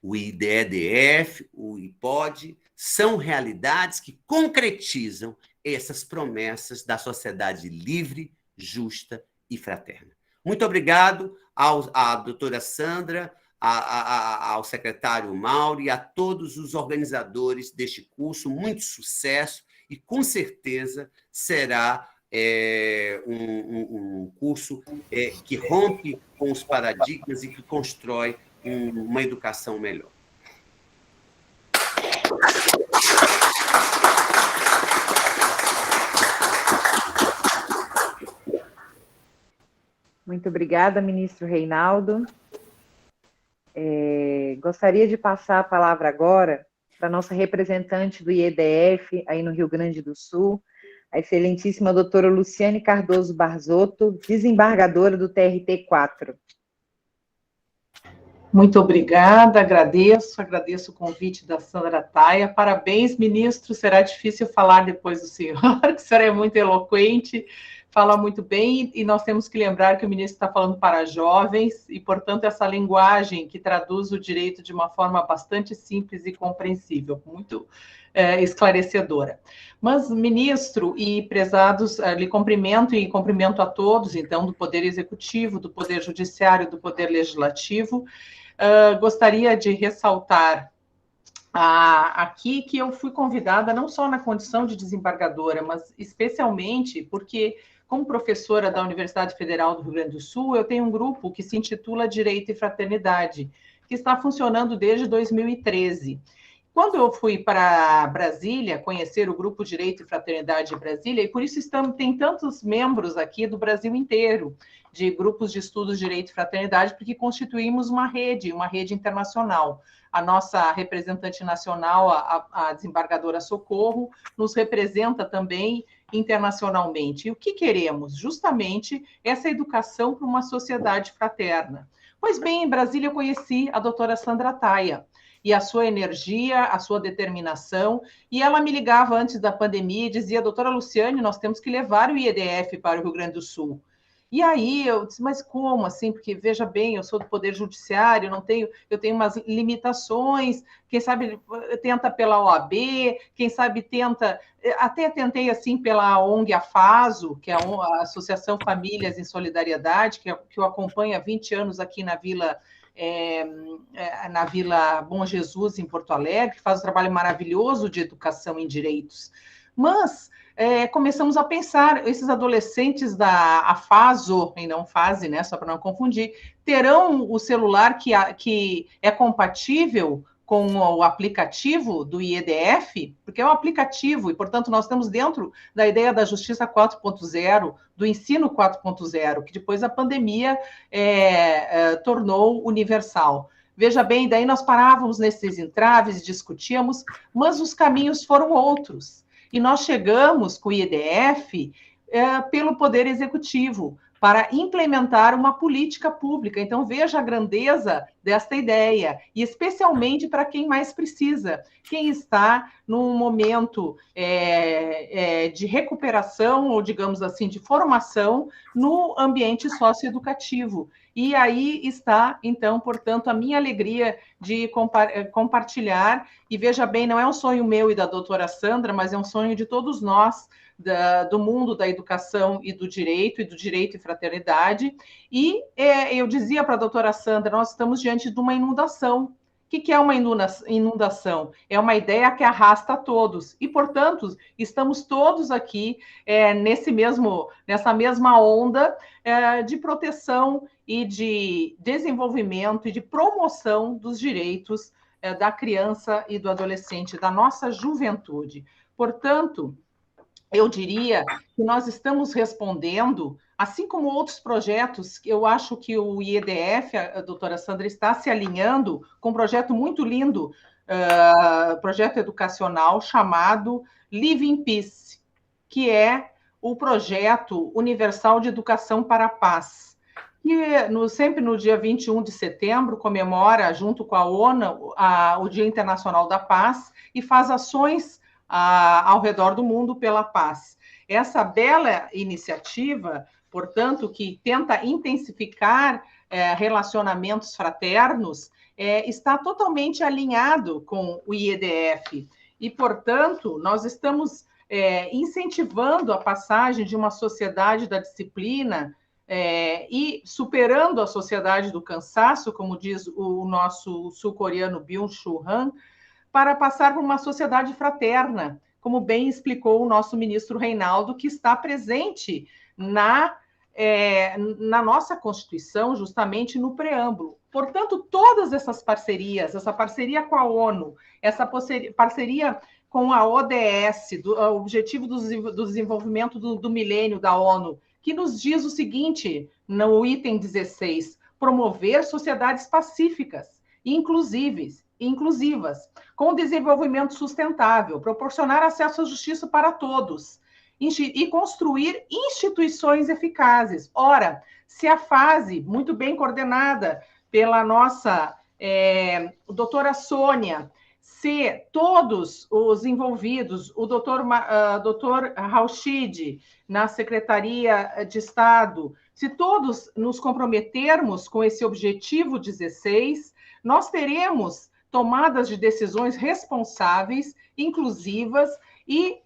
Speaker 10: O IDEDF, o IPOD, são realidades que concretizam essas promessas da sociedade livre, justa e fraterna. Muito obrigado à doutora Sandra, ao secretário Mauro e a todos os organizadores deste curso. Muito sucesso e, com certeza, será um curso que rompe com os paradigmas e que constrói uma educação melhor.
Speaker 1: Muito obrigada, ministro Reinaldo. Gostaria de passar a palavra agora para a nossa representante do IEDF, aí no Rio Grande do Sul, a excelentíssima doutora Luciane Cardoso Barzotto, desembargadora do TRT4.
Speaker 11: Muito obrigada, agradeço o convite da Sandra Taia. Parabéns, ministro, será difícil falar depois do senhor, que o senhor é muito eloquente, fala muito bem, e nós temos que lembrar que o ministro está falando para jovens, e, portanto, essa linguagem que traduz o direito de uma forma bastante simples e compreensível, muito esclarecedora. Mas, ministro e prezados, lhe cumprimento e cumprimento a todos, então, do Poder Executivo, do Poder Judiciário, do Poder Legislativo. Gostaria de ressaltar aqui que eu fui convidada não só na condição de desembargadora, mas especialmente porque, como professora da Universidade Federal do Rio Grande do Sul, eu tenho um grupo que se intitula Direito e Fraternidade, que está funcionando desde 2013. Quando eu fui para Brasília conhecer o Grupo Direito e Fraternidade de Brasília, e por isso tem tantos membros aqui do Brasil inteiro, de grupos de estudos de Direito e Fraternidade, porque constituímos uma rede internacional. A nossa representante nacional, a desembargadora Socorro, nos representa também internacionalmente. E o que queremos? Justamente essa educação para uma sociedade fraterna. Pois bem, em Brasília eu conheci a doutora Sandra Taia, e a sua energia, a sua determinação, e ela me ligava antes da pandemia e dizia, doutora Luciane, nós temos que levar o IEDF para o Rio Grande do Sul. E aí eu disse, mas como assim? Porque, veja bem, eu sou do Poder Judiciário, eu tenho umas limitações, quem sabe tenta pela OAB, quem sabe até tentei assim pela ONG AFASO, que é a Associação Famílias em Solidariedade, que eu acompanho há 20 anos aqui na Vila Bom Jesus, em Porto Alegre, que faz um trabalho maravilhoso de educação em direitos. Mas começamos a pensar, esses adolescentes da AFASO, e não FASE, né, só para não confundir, terão o celular que é compatível com o aplicativo do IEDF, porque é um aplicativo, e, portanto, nós estamos dentro da ideia da justiça 4.0, do ensino 4.0, que depois a pandemia tornou universal. Veja bem, daí nós parávamos nesses entraves, discutíamos, mas os caminhos foram outros. E nós chegamos com o IEDF pelo Poder Executivo, para implementar uma política pública. Então, veja a grandeza desta ideia, e especialmente para quem mais precisa, quem está num momento de recuperação, ou, digamos assim, de formação no ambiente socioeducativo. E aí está, então, portanto, a minha alegria de compartilhar, e veja bem, não é um sonho meu e da doutora Sandra, mas é um sonho de todos nós, do mundo da educação e do direito e fraternidade. E eu dizia para a doutora Sandra, nós estamos diante de uma inundação. O que é uma inundação? É uma ideia que arrasta a todos. E, portanto, estamos todos aqui nessa mesma onda de proteção e de desenvolvimento e de promoção dos direitos da criança e do adolescente, da nossa juventude. Portanto, eu diria que nós estamos respondendo, assim como outros projetos, eu acho que o IEDF, a doutora Sandra, está se alinhando com um projeto muito lindo, projeto educacional chamado Live in Peace, que é o projeto universal de educação para a paz, que sempre no dia 21 de setembro comemora, junto com a ONU, o Dia Internacional da Paz, e faz ações ao redor do mundo pela paz. Essa bela iniciativa, portanto, que tenta intensificar relacionamentos fraternos, está totalmente alinhado com o IEDF. E, portanto, nós estamos incentivando a passagem de uma sociedade da disciplina e superando a sociedade do cansaço, como diz o nosso sul-coreano Byung-Chul Han, para passar por uma sociedade fraterna, como bem explicou o nosso ministro Reinaldo, que está presente na nossa Constituição, justamente no preâmbulo. Portanto, todas essas parcerias, essa parceria com a ONU, essa parceria com a ODS, o Objetivo do Desenvolvimento do Milênio da ONU, que nos diz o seguinte, no item 16, promover sociedades pacíficas e inclusivas, com desenvolvimento sustentável, proporcionar acesso à justiça para todos e construir instituições eficazes. Ora, se a fase, muito bem coordenada pela nossa doutora Sônia, se todos os envolvidos, o doutor Rauchid, na Secretaria de Estado, se todos nos comprometermos com esse objetivo 16, nós teremos tomadas de decisões responsáveis, inclusivas, e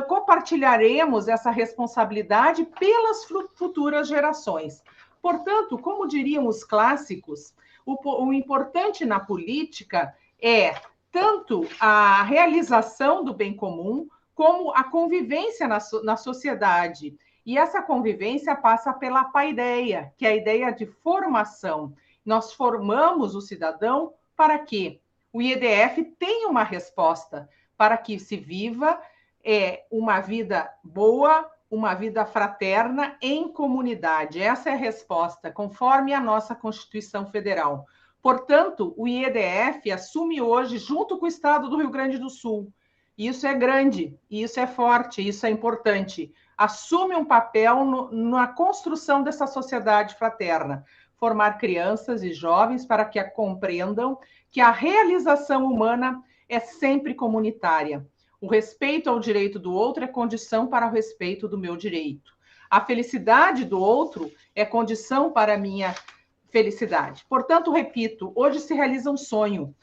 Speaker 11: compartilharemos essa responsabilidade pelas futuras gerações. Portanto, como diriam os clássicos, o importante na política é tanto a realização do bem comum, como a convivência na sociedade. E essa convivência passa pela paideia, que é a ideia de formação. Nós formamos o cidadão para que o IEDF tenha uma resposta, para que se viva uma vida boa, uma vida fraterna em comunidade. Essa é a resposta, conforme a nossa Constituição Federal. Portanto, o IEDF assume hoje, junto com o Estado do Rio Grande do Sul, isso é grande, isso é forte, isso é importante, assume um papel na construção dessa sociedade fraterna, formar crianças e jovens para que compreendam que a realização humana é sempre comunitária. O respeito ao direito do outro é condição para o respeito do meu direito. A felicidade do outro é condição para a minha felicidade. Portanto, repito, hoje se realiza um sonho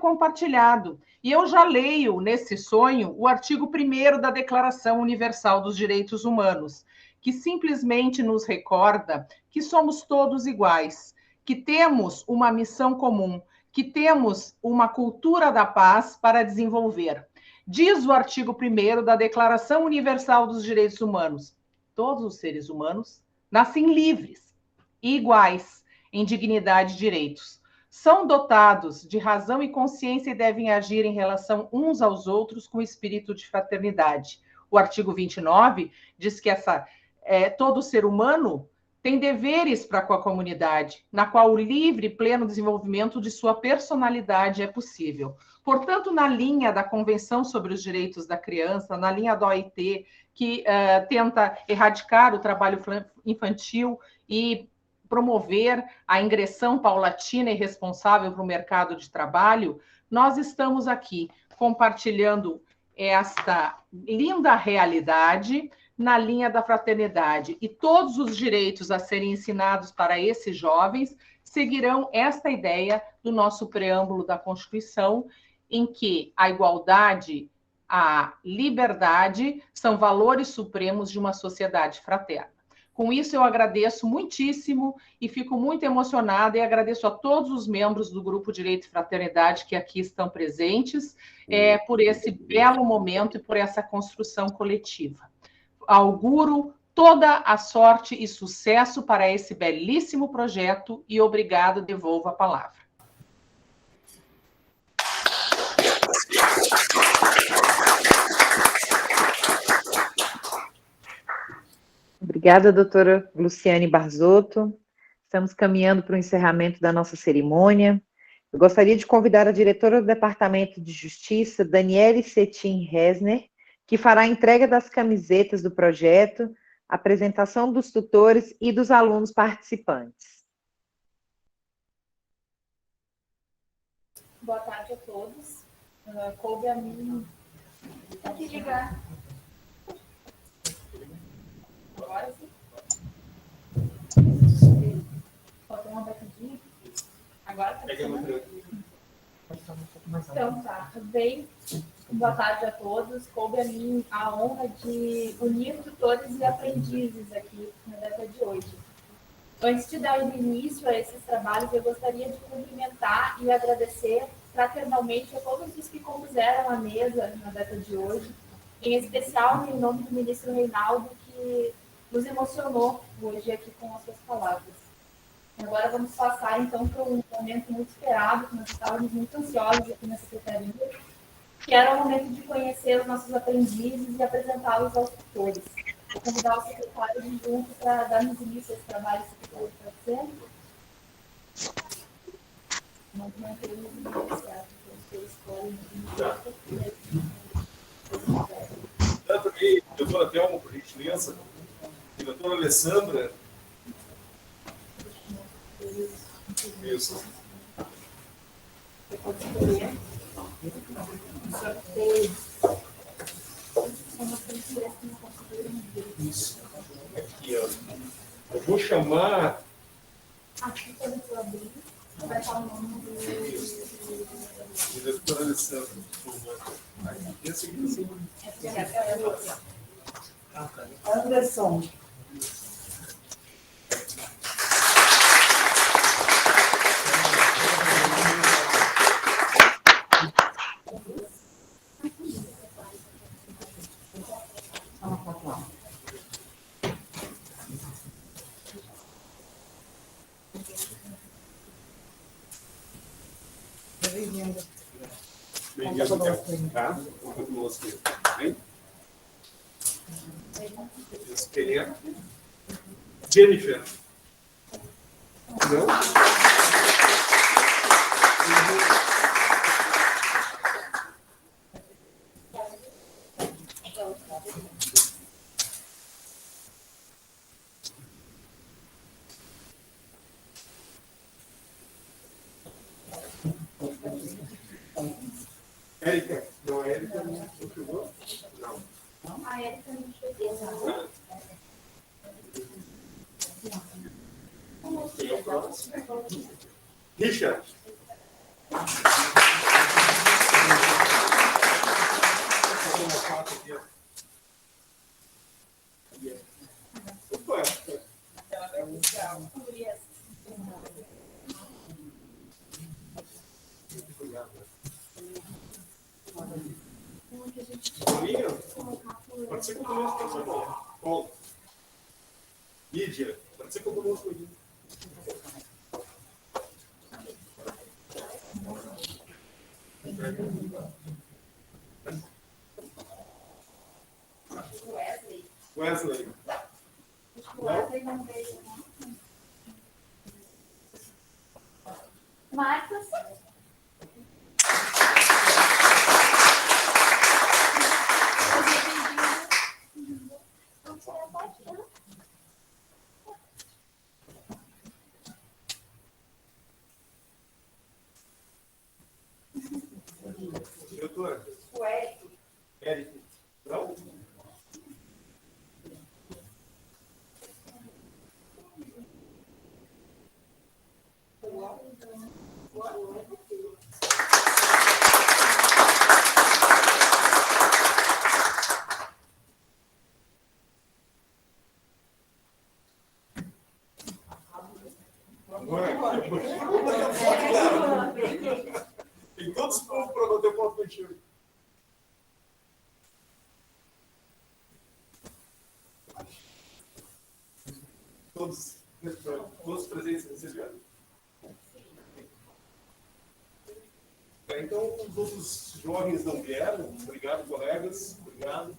Speaker 11: compartilhado. E eu já leio nesse sonho o artigo 1º da Declaração Universal dos Direitos Humanos, que simplesmente nos recorda que somos todos iguais, que temos uma missão comum, que temos uma cultura da paz para desenvolver. Diz o artigo 1º da Declaração Universal dos Direitos Humanos: todos os seres humanos nascem livres e iguais em dignidade e direitos. são dotados de razão e consciência e devem agir em relação uns aos outros com espírito de fraternidade. O artigo 29 diz que todo ser humano tem deveres para com a comunidade, na qual o livre e pleno desenvolvimento de sua personalidade é possível. Portanto, na linha da Convenção sobre os Direitos da Criança, na linha da OIT, que tenta erradicar o trabalho infantil e promover a ingressão paulatina e responsável para o mercado de trabalho, nós estamos aqui compartilhando esta linda realidade na linha da fraternidade. E todos os direitos a serem ensinados para esses jovens seguirão esta ideia do nosso preâmbulo da Constituição, em que a igualdade, a liberdade são valores supremos de uma sociedade fraterna. Com isso, eu agradeço muitíssimo e fico muito emocionada e agradeço a todos os membros do Grupo Direito e Fraternidade que aqui estão presentes por esse belo momento e por essa construção coletiva. Auguro toda a sorte e sucesso para esse belíssimo projeto e obrigado, devolvo a palavra.
Speaker 1: Obrigada, doutora Luciane Barzotto. Estamos caminhando para o encerramento da nossa cerimônia. Eu gostaria de convidar a diretora do Departamento de Justiça, Daniele Cetim Resner, que fará a entrega das camisetas do projeto, a apresentação dos tutores e dos alunos participantes.
Speaker 12: Boa tarde a todos. Coube a mim aqui ligar. Agora sim. Faltou uma batidinha. Agora tá funcionando. Então tá, bem. Boa tarde a todos. Coube a mim a honra de unir tutores e aprendizes aqui na data de hoje. Antes de dar início a esses trabalhos, eu gostaria de cumprimentar e agradecer fraternalmente a todos os que compuseram a mesa na data de hoje, em especial em nome do ministro Reinaldo, que nos emocionou hoje aqui com as suas palavras. Agora vamos passar, então, para um momento muito esperado, que nós estávamos muito ansiosos aqui na Secretaria, que era o momento de conhecer os nossos aprendizes e apresentá-los aos tutores. Vou convidar o secretário adjunto para darmos início a esse trabalho que o secretário está fazendo. Nós não queremos iniciar,
Speaker 5: doutora Thelma, por gentileza, e doutora Alessandra. Isso. Você pode escolher. Isso. Aqui, ó. Eu vou chamar.
Speaker 12: Aqui quando eu abrir, vai falar o nome do
Speaker 5: doutora Alessandra, por favor. Aqui é o seguinte.
Speaker 13: Anderson.
Speaker 5: Bem-vindo, tá? Continua assim. Bem? Esther. Jennifer. Não? Érica. Não, a Érica não chegou? Não.
Speaker 12: A Érica não chegou.
Speaker 5: Quem é o próximo? Richard. Pode ser conosco, pode ser bom. Bom. Lídia, pode ser conosco. Wesley.
Speaker 12: Wesley não veio, não. Marcos.
Speaker 5: Doutor.
Speaker 12: O Érico.
Speaker 5: Érico. Não? Tem todos os povos para bater foto contigo. Todos presentes receberam? Então, os outros jovens não vieram. Obrigado, colegas. Obrigado.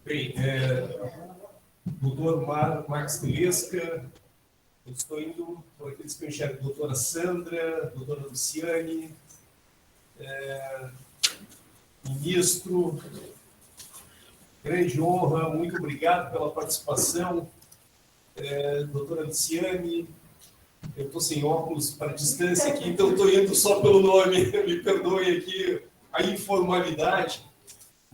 Speaker 5: Bem, doutor Marcos Telesca, eu estou indo por aqueles que eu enxergo, doutora Sandra, doutora Luciane, ministro, grande honra, muito obrigado pela participação, doutora Luciane, eu estou sem óculos para distância aqui, então estou indo só pelo nome, me perdoem aqui a informalidade,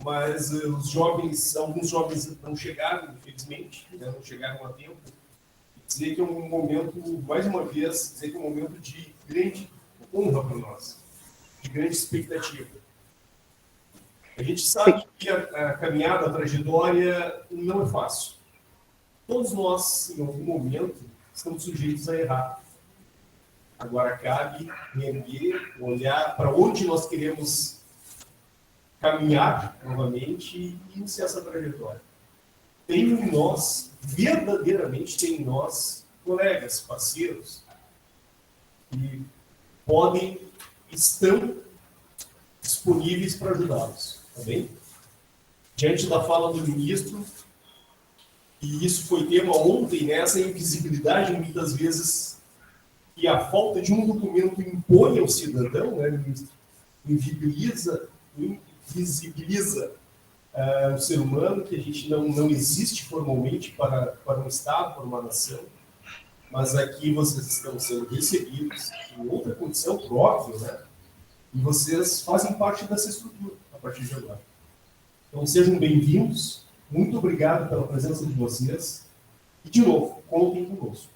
Speaker 5: mas os jovens, alguns jovens não chegaram, infelizmente, não chegaram a tempo. Dizer que é um momento, mais uma vez, dizer que é um momento de grande honra para nós, de grande expectativa. A gente sabe que a caminhada, a trajetória não é fácil. Todos nós, em algum momento, estamos sujeitos a errar. Agora cabe reerguer, olhar para onde nós queremos caminhar novamente e iniciar essa trajetória. Tem em nós, verdadeiramente tem em nós, colegas, parceiros, que estão disponíveis para ajudá-los, tá bem? Diante da fala do ministro, e isso foi tema ontem, né, essa invisibilidade, muitas vezes, que a falta de um documento impõe ao cidadão, né, ministro, invisibiliza o ser humano, que a gente não existe formalmente para um Estado, para uma nação, mas aqui vocês estão sendo recebidos em outra condição, própria, né? E vocês fazem parte dessa estrutura a partir de agora. Então sejam bem-vindos, muito obrigado pela presença de vocês, e de novo, contem conosco,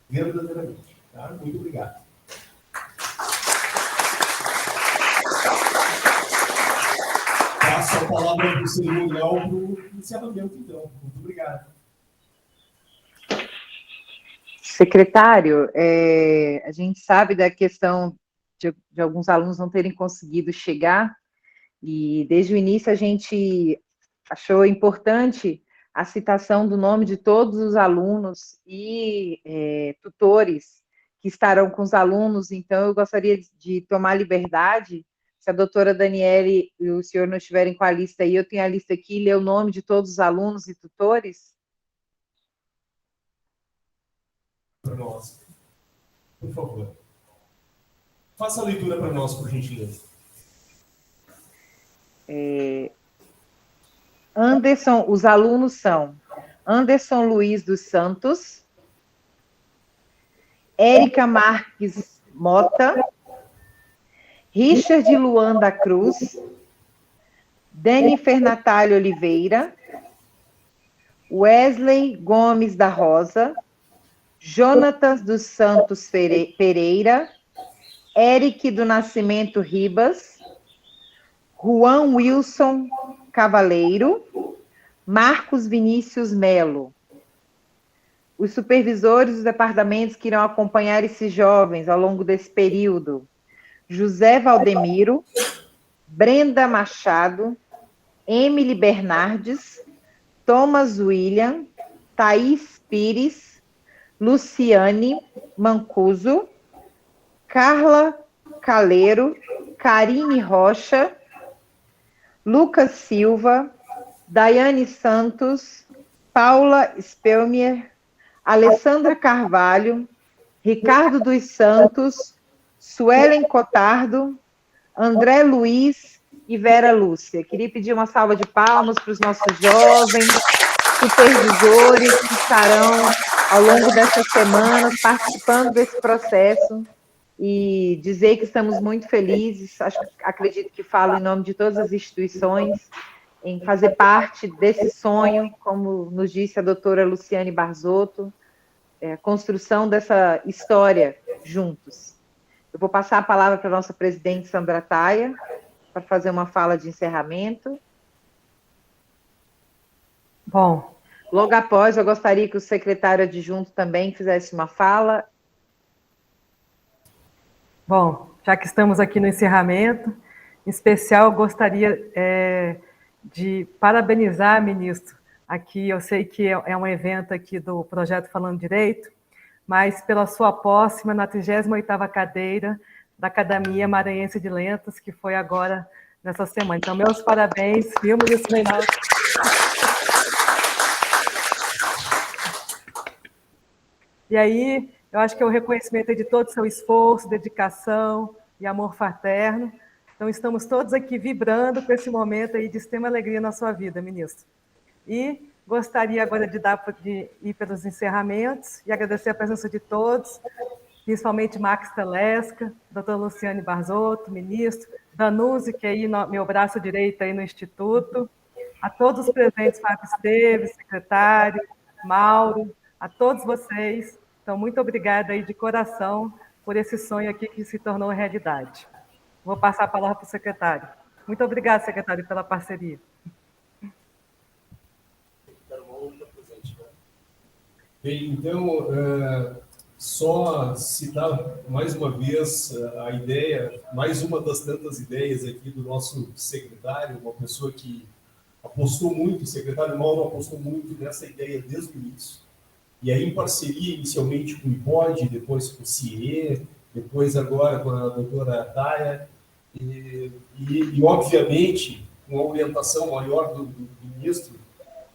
Speaker 5: verdadeiramente, tá? Muito obrigado. Passo a palavra do cerimonial para o encerramento, então. Muito obrigado.
Speaker 1: Secretário, a gente sabe da questão de alguns alunos não terem conseguido chegar, e desde o início a gente achou importante a citação do nome de todos os alunos e tutores que estarão com os alunos, então eu gostaria de tomar liberdade. Se a doutora Daniele e o senhor não estiverem com a lista aí, eu tenho a lista aqui, ler o nome de todos os alunos e tutores?
Speaker 5: Para nós. Por favor. Faça a leitura para nós, por gentileza.
Speaker 1: Anderson, os alunos são Anderson Luiz dos Santos, Érica Marques Mota, Richard Luan da Cruz, Denifer Natália Oliveira, Wesley Gomes da Rosa, Jonatas dos Santos Pereira, Eric do Nascimento Ribas, Juan Wilson Cavaleiro, Marcos Vinícius Melo. Os supervisores dos departamentos que irão acompanhar esses jovens ao longo desse período: José Valdemiro, Brenda Machado, Emily Bernardes, Thomas William, Thaís Pires, Luciane Mancuso, Carla Caleiro, Karine Rocha, Lucas Silva, Daiane Santos, Paula Spelmier, Alessandra Carvalho, Ricardo dos Santos, Suelen Cotardo, André Luiz e Vera Lúcia. Queria pedir uma salva de palmas para os nossos jovens supervisores que estarão ao longo dessas semanas participando desse processo e dizer que estamos muito felizes, acredito que falo em nome de todas as instituições, em fazer parte desse sonho, como nos disse a doutora Luciane Barzotto, a construção dessa história juntos. Eu vou passar a palavra para a nossa presidente Sandra Taia, para fazer uma fala de encerramento.
Speaker 6: Bom.
Speaker 1: Logo após, eu gostaria que o secretário adjunto também fizesse uma fala.
Speaker 6: Bom, já que estamos aqui no encerramento, em especial, eu gostaria de parabenizar, ministro. Aqui, eu sei que é um evento aqui do Projeto Falando Direito, mas pela sua posse na 38ª cadeira da Academia Maranhense de Letras, que foi agora nessa semana. Então, meus parabéns, viu, ministro Reinaldo? E aí, eu acho que é o reconhecimento de todo o seu esforço, dedicação e amor fraterno. Então, estamos todos aqui vibrando com esse momento aí de extrema alegria na sua vida, ministro. E gostaria agora de ir pelos encerramentos e agradecer a presença de todos, principalmente Max Telesca, doutora Luciane Barzotto, ministro, Danuse, que é aí meu braço direito aí no Instituto, a todos os presentes, Fábio Esteves, secretário, Mauro, a todos vocês. Então, muito obrigada aí de coração por esse sonho aqui que se tornou realidade. Vou passar a palavra para o secretário. Muito obrigada, secretário, pela parceria.
Speaker 5: Bem, então, só citar mais uma vez a ideia, mais uma das tantas ideias aqui do nosso secretário, uma pessoa que apostou muito, o secretário Mauro apostou muito nessa ideia desde o início. E aí, em parceria, inicialmente com o IPOD, depois com o CIE, depois agora com a doutora Taia, e obviamente, com a orientação maior do ministro,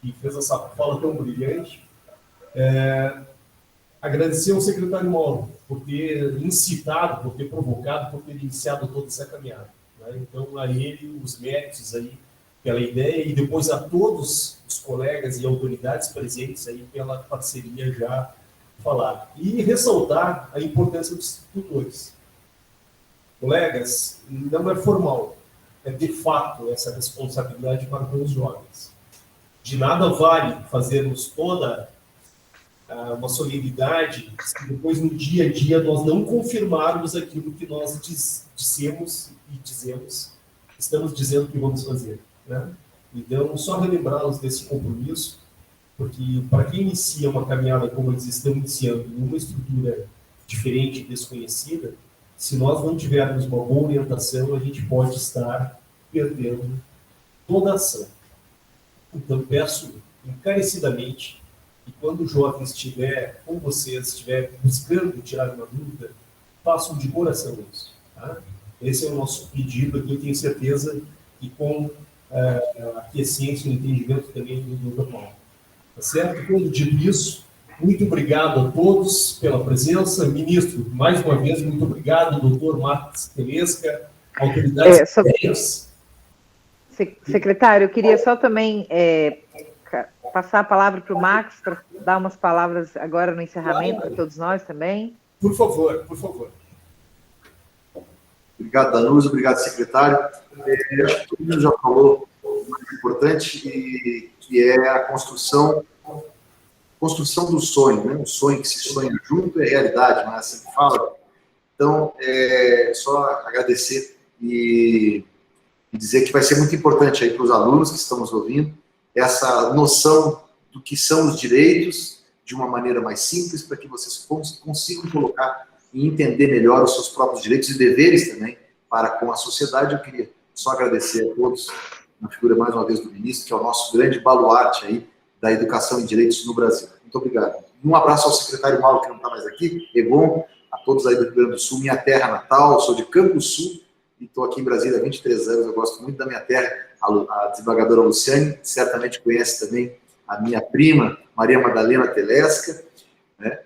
Speaker 5: que fez essa fala tão brilhante, agradecer ao secretário Mauro por ter incitado, por ter provocado, por ter iniciado toda essa caminhada. Né? Então, a ele, os méritos aí pela ideia e depois a todos os colegas e autoridades presentes aí pela parceria já falada. E ressaltar a importância dos tutores. Colegas, não é formal, é de fato essa responsabilidade para com os jovens. De nada vale fazermos toda uma solenidade se depois no dia a dia nós não confirmarmos aquilo que nós dissemos e dizemos, estamos dizendo que vamos fazer. Né? Então, só relembrá-los desse compromisso, porque para quem inicia uma caminhada como eles estão iniciando, em uma estrutura diferente e desconhecida, se nós não tivermos uma boa orientação, a gente pode estar perdendo toda a ação. Então, peço encarecidamente que quando o jovem estiver com vocês, estiver buscando tirar uma dúvida, façam de coração isso. Tá? Esse é o nosso pedido aqui, eu tenho certeza que com a aquiescência e o entendimento também do Dr. Paulo. Tá certo? Quando dito isso, muito obrigado a todos pela presença. Ministro, mais uma vez, muito obrigado, doutor Max Telesca, autoridades.
Speaker 1: Secretário, eu queria só também passar a palavra para o Max, para dar umas palavras agora no encerramento para todos nós também.
Speaker 5: Por favor, por favor.
Speaker 7: Obrigado, Danuse, obrigado, secretário. Acho que o Danuse já falou o mais importante, que é a construção do sonho, né? Um sonho que se sonha junto é realidade, não é assim que fala? Então, só agradecer e dizer que vai ser muito importante aí para os alunos que estão nos ouvindo, essa noção do que são os direitos de uma maneira mais simples, para que vocês consigam colocar e entender melhor os seus próprios direitos e deveres também para com a sociedade. Eu queria só agradecer a todos, na figura mais uma vez do ministro, que é o nosso grande baluarte aí da educação e direitos no Brasil. Muito obrigado. Um abraço ao secretário Mauro, que não está mais aqui, Egon, a todos aí do Rio Grande do Sul, minha terra natal. Eu sou de Campos Sul e estou aqui em Brasília há 23 anos, eu gosto muito da minha terra. A desembargadora Luciane certamente conhece também a minha prima, Maria Madalena Telesca, né?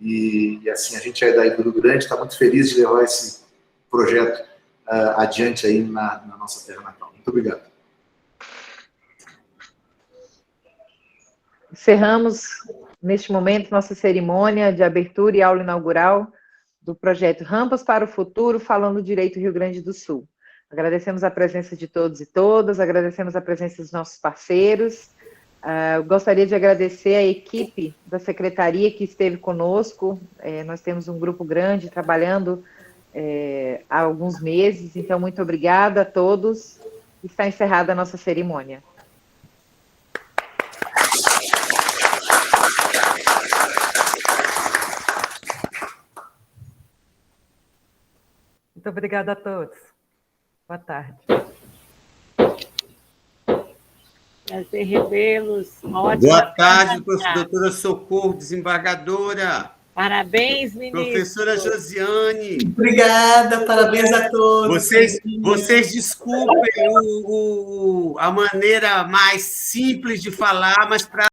Speaker 7: E assim, a gente é daí do Rio Grande, está muito feliz de levar esse projeto adiante aí na nossa terra natal. Muito obrigado.
Speaker 1: Encerramos, neste momento, nossa cerimônia de abertura e aula inaugural do projeto Rampas para o Futuro, falando direito Rio Grande do Sul. Agradecemos a presença de todos e todas, agradecemos a presença dos nossos parceiros. Gostaria de agradecer a equipe da secretaria que esteve conosco. Nós temos um grupo grande trabalhando há alguns meses, então muito obrigada a todos. Está encerrada a nossa cerimônia.
Speaker 6: Muito obrigada a todos. Boa tarde.
Speaker 14: Prazer revê-los.
Speaker 10: Boa tarde, doutora Socorro, desembargadora.
Speaker 14: Parabéns, ministro.
Speaker 10: Professora Josiane.
Speaker 13: Obrigada, parabéns a todos.
Speaker 10: Vocês desculpem a maneira mais simples de falar, mas para